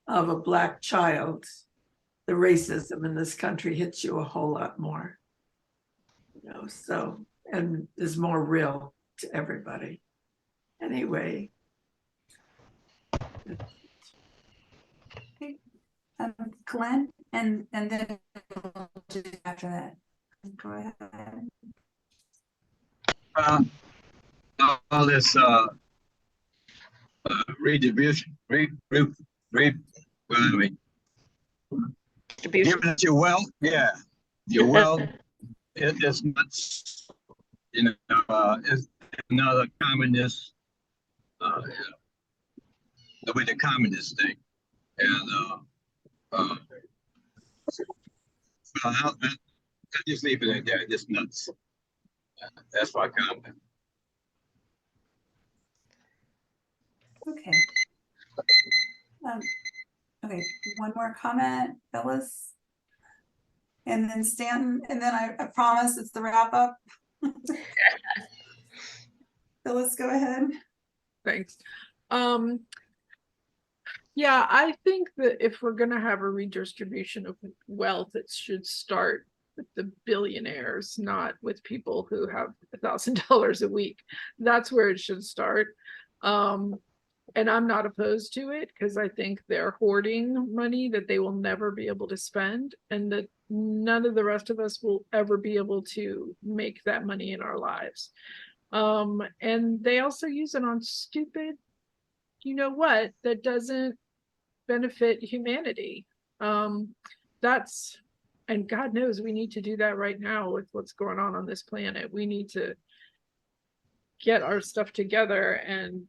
of a Black child, the racism in this country hits you a whole lot more. So, and is more real to everybody. Anyway. Okay. Glenn, and then we'll do after that. Go ahead. All this redistribution, giving it your wealth, yeah, your wealth is much, it's another communist, the way the communists think, and I just leave it at that. It's nuts. That's my comment. Okay. Okay, one more comment, Phyllis. And then Stanton, and then I promise it's the wrap up. Phyllis, go ahead. Thanks. Yeah, I think that if we're going to have a redistribution of wealth, it should start with the billionaires, not with people who have $1,000 a week. That's where it should start. And I'm not opposed to it because I think they're hoarding money that they will never be able to spend, and that none of the rest of us will ever be able to make that money in our lives. And they also use it on stupid, you know what, that doesn't benefit humanity. That's, and God knows we need to do that right now with what's going on this planet. We need to get our stuff together and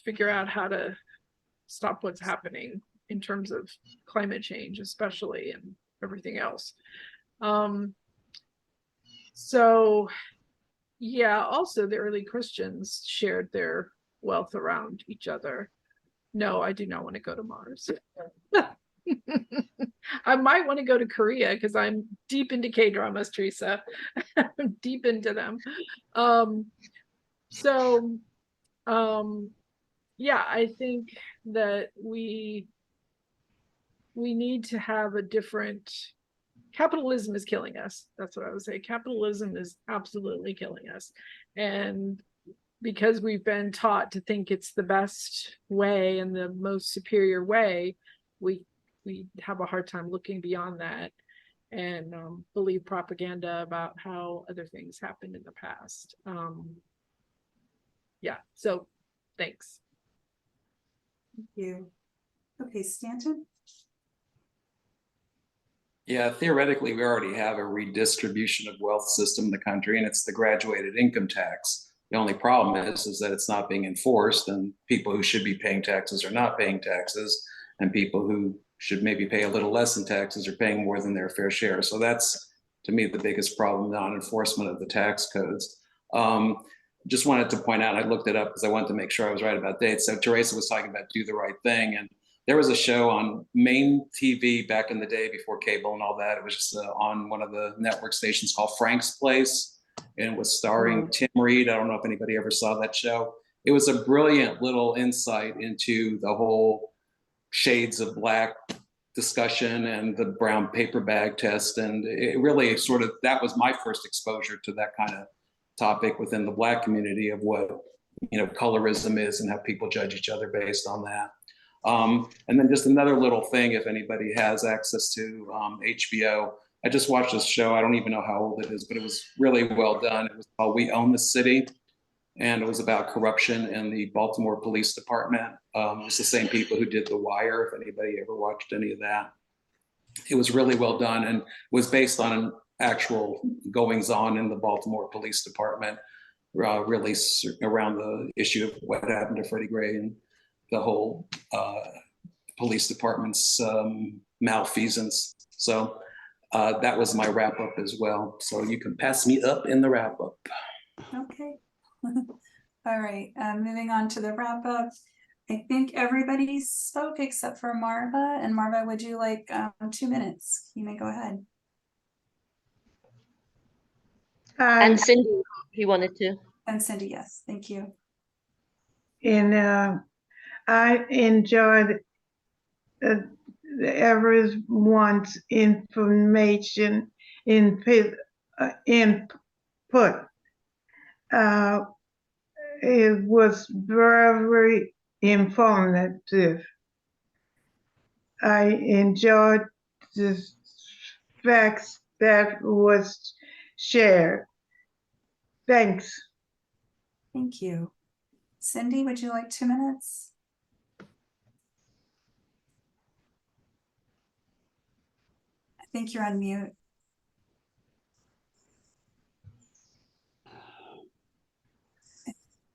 figure out how to stop what's happening in terms of climate change, especially, and everything else. So yeah, also the early Christians shared their wealth around each other. No, I do not want to go to Mars. I might want to go to Korea because I'm deep into K-dramas, Teresa. I'm deep into them. Yeah, I think that we need to have a different. Capitalism is killing us. That's what I would say. Capitalism is absolutely killing us. And because we've been taught to think it's the best way and the most superior way, we have a hard time looking beyond that and believe propaganda about how other things happened in the past. Yeah, so thanks. Thank you. Okay, Stanton. Yeah, theoretically, we already have a redistribution of wealth system in the country, and it's the graduated income tax. The only problem is that it's not being enforced, and people who should be paying taxes are not paying taxes, and people who should maybe pay a little less in taxes are paying more than their fair share. So that's, to me, the biggest problem, non-enforcement of the tax codes. Just wanted to point out, I looked it up because I wanted to make sure I was right about dates. So Teresa was talking about Do the Right Thing, and there was a show on main TV back in the day before cable and all that. It was just on one of the network stations called Frank's Place, and it was starring Tim Reed. I don't know if anybody ever saw that show. It was a brilliant little insight into the whole shades of black discussion and the brown paper bag test. And it really sort of, that was my first exposure to that kind of topic within the black community of what, you know, colorism is and how people judge each other based on that. And then just another little thing, if anybody has access to HBO, I just watched this show. I don't even know how old it is, but it was really well done. It was called We Own the City, and it was about corruption in the Baltimore Police Department. It was the same people who did The Wire, if anybody ever watched any of that. It was really well done and was based on actual goings on in the Baltimore Police Department, really around the issue of what happened to Freddie Gray and the whole police department's malfeasance. So that was my wrap up as well. So you can pass me up in the wrap up. Okay. All right, moving on to the wrap up. I think everybody spoke except for Marva. And Marva, would you like 2 minutes? You may go ahead. And Cindy, if you wanted to. And Cindy, yes, thank you. And I enjoyed everyone's information input. It was very informative. I enjoyed the facts that was shared. Thanks. Thank you. Cindy, would you like 2 minutes? I think you're on mute.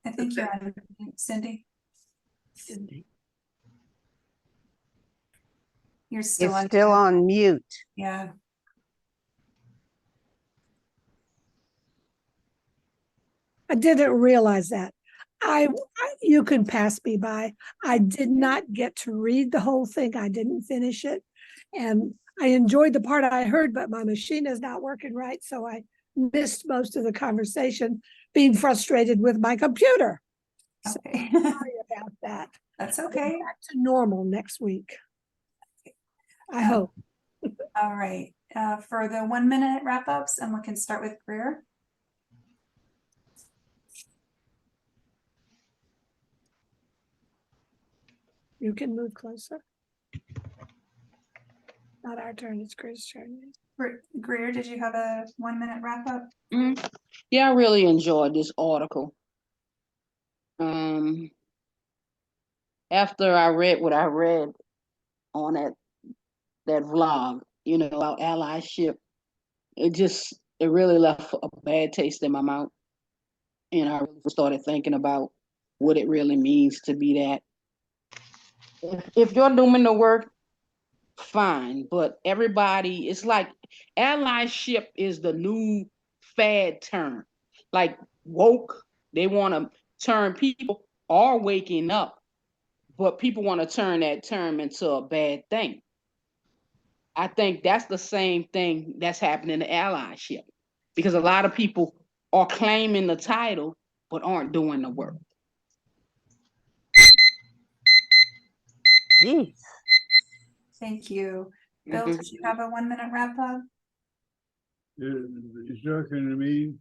I think you're on mute, Cindy. Cindy. You're still on Still mute. on mute. Yeah. I didn't realize that. You can pass me by. I did not get to read the whole thing. I didn't finish it. And I enjoyed the part I heard, but my machine is not working right, so I missed most of the conversation, being frustrated with my computer. Okay. Sorry about that. That's We're okay. back to normal next week. I hope. All right. For the 1 minute wrap ups, and we can start with Greer. You can move closer. Not our turn, it's Chris' turn. Greer, did you have a 1 minute wrap up? Yeah, I really enjoyed this article. After I read what I read on that vlog, you know, about allyship, it really left a bad taste in my mouth. And I really started thinking about what it really means to be that. If you're doing the work, fine, but everybody, it's like allyship is the new fad term. Like woke, they want to turn people are waking up, but people want to turn that term into a bad thing. I think that's the same thing that's happening in allyship, because a lot of people are claiming the title but aren't doing the work. Jeez. Thank you. Bill, did you have a 1 minute wrap up? It's talking to me.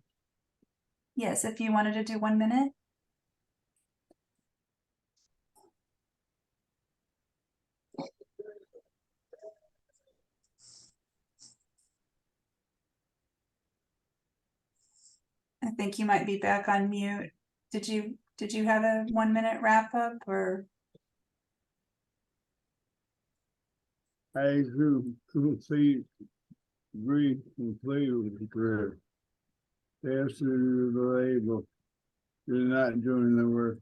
Yes, if you wanted to do 1 minute. I think you might be back on mute. Did you have a 1 minute wrap up, or? I complete agree completely with Greg. As to the label, you're not doing the work.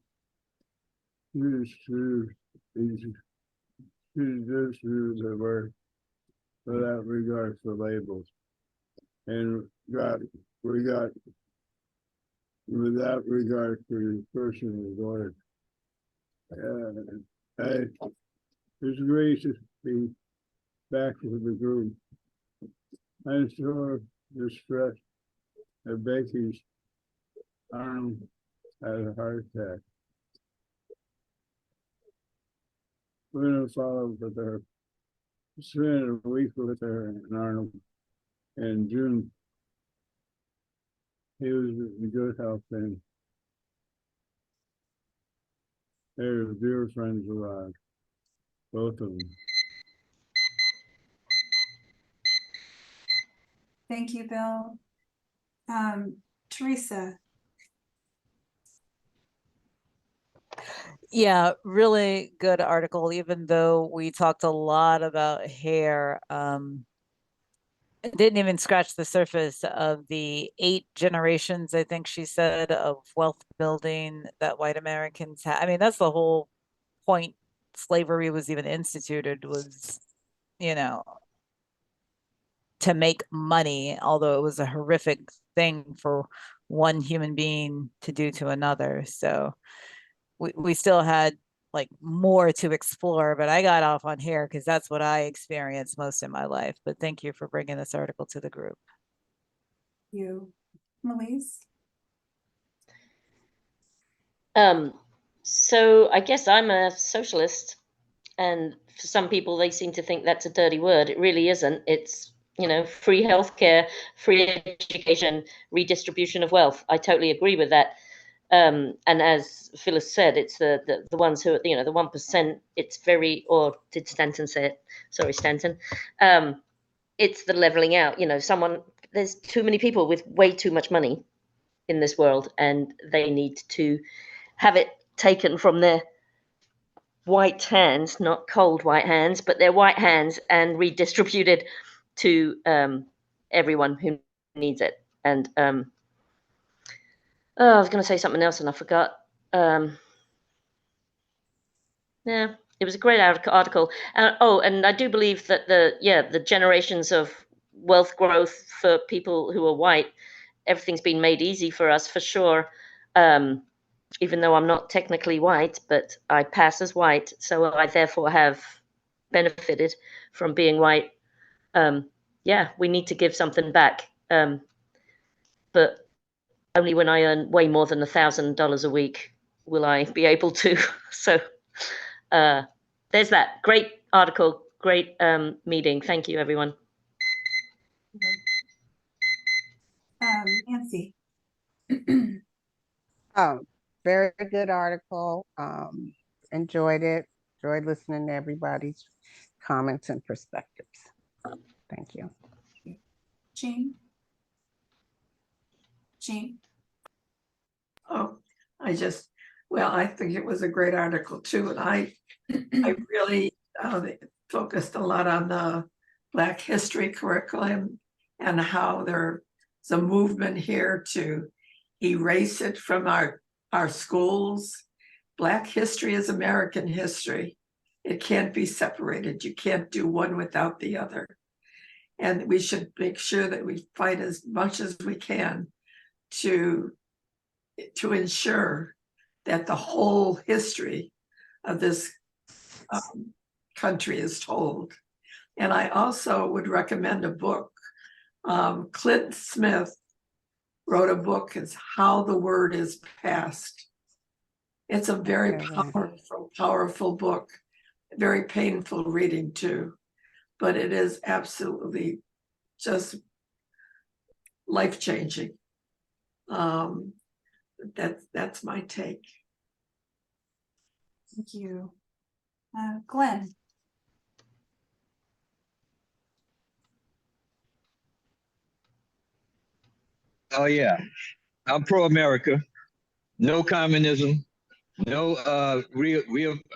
You just do the work without regard for labels. And we got without regard for the person who's ordered. It's great to be back with the group. I'm sure the stress of Becky's arm had a heart attack. We're gonna follow up with her. Spend a week with her in Arnold in June. He was in good health then. They're dear friends of ours, both of them. Thank you, Bill. Teresa. Yeah, really good article, even though we talked a lot about hair. It didn't even scratch the surface of the 8 generations, I think she said, of wealth building that white Americans had. I mean, that's the whole point slavery was even instituted, was, you know, to make money, although it was a horrific thing for one human being to do to another. So we still had like more to explore, but I got off on hair because that's what I experienced most in my life. But thank you for bringing this article to the group. You, Louise. So I guess I'm a socialist, and for some people they seem to think that's a dirty word. It really isn't. It's, you know, free healthcare, free education, redistribution of wealth. I totally agree with that. And as Phyllis said, it's the ones who are, you know, the 1%. It's very, or did Stanton say it? Sorry, Stanton. It's the leveling out. You know, there's too many people with way too much money in this world, and they need to have it taken from their white hands, not cold white hands, but their white hands, and redistributed to everyone who needs it. And I was going to say something else and I forgot. Yeah, it was a great article. And I do believe that the generations of wealth growth for people who are white, everything's been made easy for us for sure. Even though I'm not technically white, but I pass as white, so I therefore have benefited from being white. yeah, we need to give something back. But only when I earn way more than $1,000 a week will I be able to. So there's that. Great article, great meeting. Thank you, everyone. Nancy. Very good article. Enjoyed it. Enjoyed listening to everybody's comments and perspectives. Thank you. Jean? Oh, I think it was a great article too. And I really focused a lot on the Black history curriculum and how there's a movement here to erase it from our schools. Black history is American history. It can't be separated. You can't do one without the other. And we should make sure that we fight as much as we can to ensure that the whole history of this country is told. And I also would recommend a book. Clint Smith wrote a book, it's How the Word is Passed. It's a very powerful book, very painful reading too, but it is absolutely just life-changing. That's my take. Thank you. Glenn. Oh yeah, I'm pro-America. No communism. No real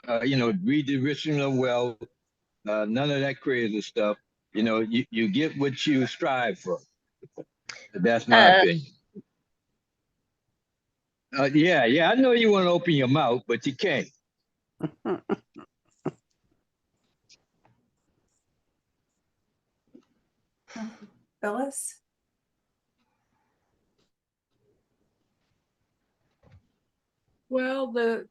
redistribution of wealth. None of that crazy stuff. You get what you strive for. That's my opinion. Yeah, I know you want to open your mouth, but you can't. Phyllis? Well, the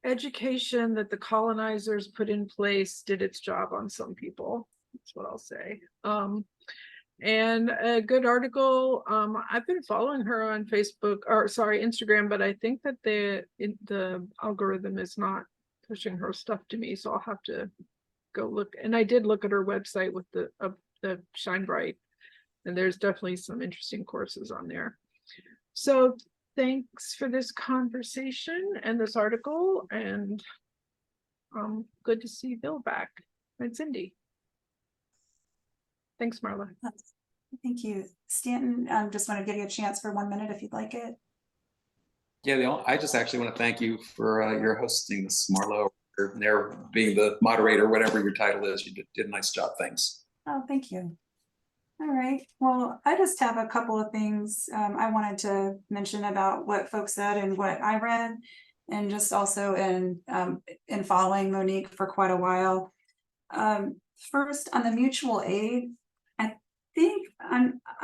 education that the colonizers put in place did its job on some people. That's what I'll say. And a good article. I've been following her on Facebook, or sorry, Instagram, but I think that the algorithm is not pushing her stuff to me, so I'll have to go look. And I did look at her website with the Shine Bright, and there's definitely some interesting courses on there. So thanks for this conversation and this article, and good to see Bill back and Cindy. Thanks, Marla. Thank you. Stanton, just want to give you a chance for 1 minute if you'd like it. Yeah, I just actually want to thank you for your hosting this, Marlo, or being the moderator, whatever your title is. You did a nice job. Thanks. Oh, thank you. All right. Well, I just have a couple of things I wanted to mention about what folks said and what I read, and just also in following Monique for quite a while. First, on the mutual aid, I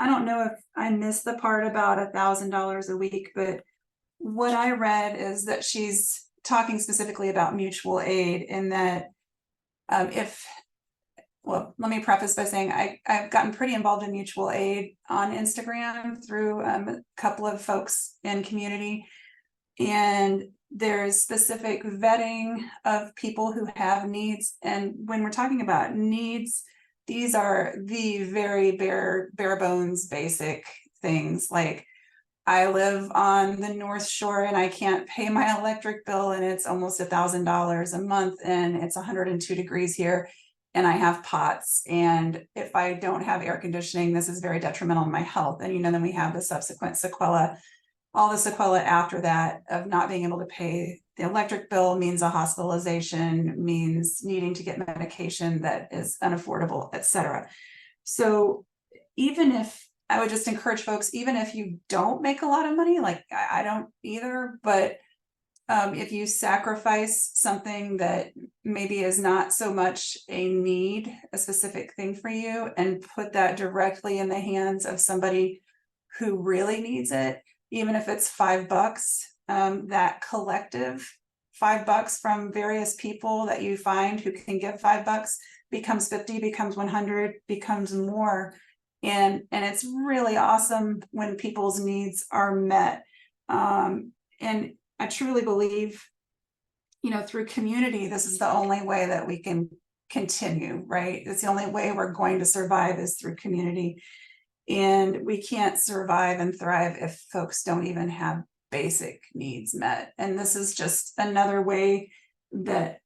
don't know if I missed the part about $1,000 a week, but what I read is that she's talking specifically about mutual aid, in that well, let me preface by saying I've gotten pretty involved in mutual aid on Instagram through a couple of folks in community. And there's specific vetting of people who have needs. And when we're talking about needs, these are the very bare bones basic things. Like, I live on the North Shore and I can't pay my electric bill, and it's almost $1,000 a month, and it's 102 degrees here. And I have POTS, and if I don't have air conditioning, this is very detrimental to my health. And then we have the subsequent sequela, all the sequela after that of not being able to pay the electric bill means a hospitalization, means needing to get medication that is unaffordable, etc. So even if I would just encourage folks, even if you don't make a lot of money, like I don't either, but if you sacrifice something that maybe is not so much a need, a specific thing for you, and put that directly in the hands of somebody who really needs it, even if it's $5, that collective $5 from various people that you find who can give $5, becomes 50, becomes 100, becomes more. And it's really awesome when people's needs are met. And I truly believe, you know, through community, this is the only way that we can continue, right? It's the only way we're going to survive is through community. And we can't survive and thrive if folks don't even have basic needs met. And this is just another way that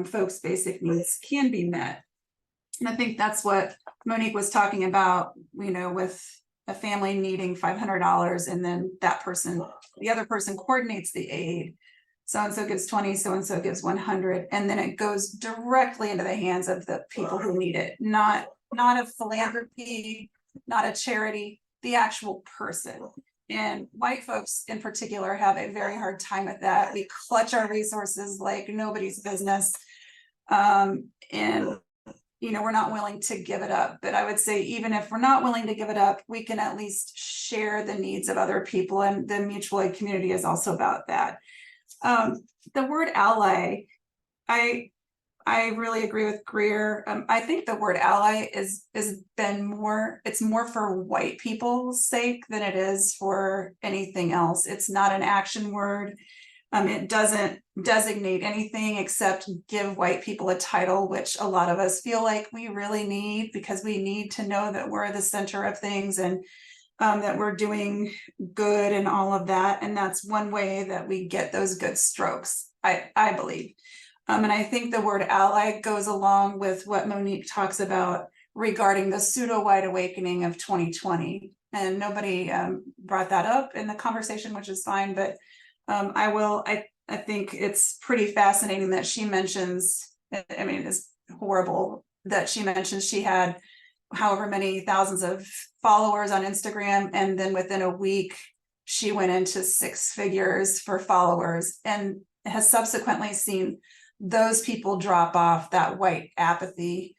folks' basic needs can be met. And I think that's what Monique was talking about, you know, with a family needing $500 and then that person, the other person coordinates the aid. So-and-so gives 20, so-and-so gives 100. And then it goes directly into the hands of the people who need it. Not a philanthropy, not a charity, the actual person. And white folks in particular have a very hard time with that. We clutch our resources like nobody's business. And you know, we're not willing to give it up. But I would say, even if we're not willing to give it up, we can at least share the needs of other people. And the mutual aid community is also about that. The word ally, I really agree with Greer. I think the word ally is it's more for white people's sake than it is for anything else. It's not an action word. It doesn't designate anything except give white people a title, which a lot of us feel like we really need, because we need to know that we're the center of things and that we're doing good and all of that. And that's one way that we get those good strokes, I believe. And I think the word ally goes along with what Monique talks about regarding the pseudo-white awakening of 2020. And nobody brought that up in the conversation, which is fine, but I think it's pretty fascinating that she mentions, I mean, it's horrible that she mentions she had however many thousands of followers on Instagram, and then within a week she went into 6 figures for followers, and has subsequently seen those people drop off, that white apathy,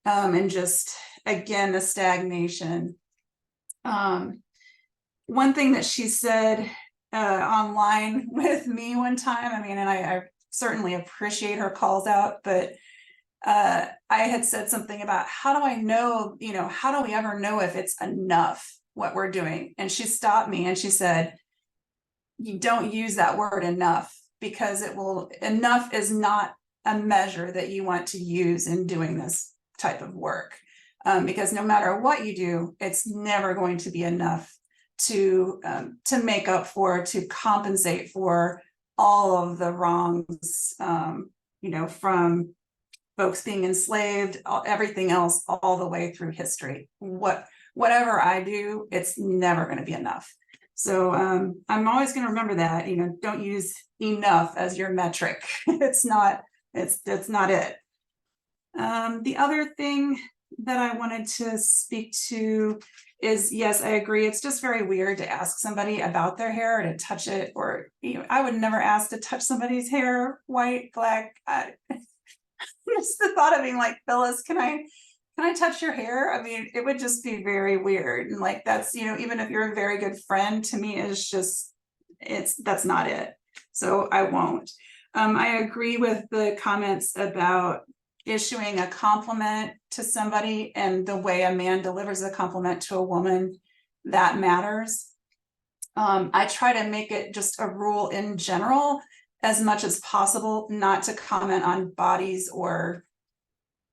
and just again the stagnation. One thing that she said online with me one time, I mean, and I certainly appreciate her calls out, but I had said something about, how do I know, you know, how do we ever know if it's enough what we're doing? And she stopped me and she said, you don't use that word enough, because enough is not a measure that you want to use in doing this type of work. Because no matter what you do, it's never going to be enough to make up for, to compensate for all of the wrongs, you know, from folks being enslaved, everything else, all the way through history. Whatever I do, it's never going to be enough. So I'm always going to remember that, you know, don't use enough as your metric. It's not it. The other thing that I wanted to speak to is, yes, I agree. It's just very weird to ask somebody about their hair or to touch it, or, you know, I would never ask to touch somebody's hair, white, black. Just the thought of being like, Phyllis, can I touch your hair? I mean, it would just be very weird. And like, that's, you know, even if you're a very good friend, to me, is just, that's not it. So I won't. I agree with the comments about issuing a compliment to somebody, and the way a man delivers a compliment to a woman, that matters. I try to make it just a rule in general, as much as possible, not to comment on bodies or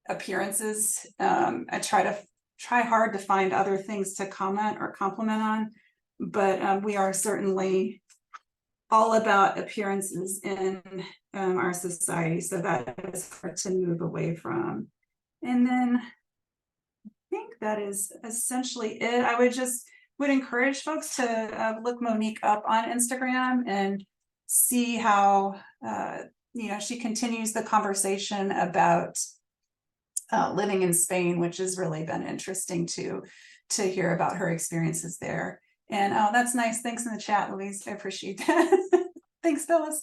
appearances. I try hard to find other things to comment or compliment on, but we are certainly all about appearances in our society, so that is hard to move away from. And then I think that is essentially it. I would encourage folks to look Monique up on Instagram and see how you know, she continues the conversation about living in Spain, which has really been interesting to hear about her experiences there. And oh, that's nice. Thanks in the chat, Louise. I appreciate that. Thanks, Phyllis.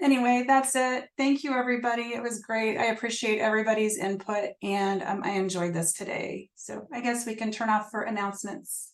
Anyway, that's it. Thank you, everybody. It was great. I appreciate everybody's input, and I enjoyed this today. So I guess we can turn off for announcements.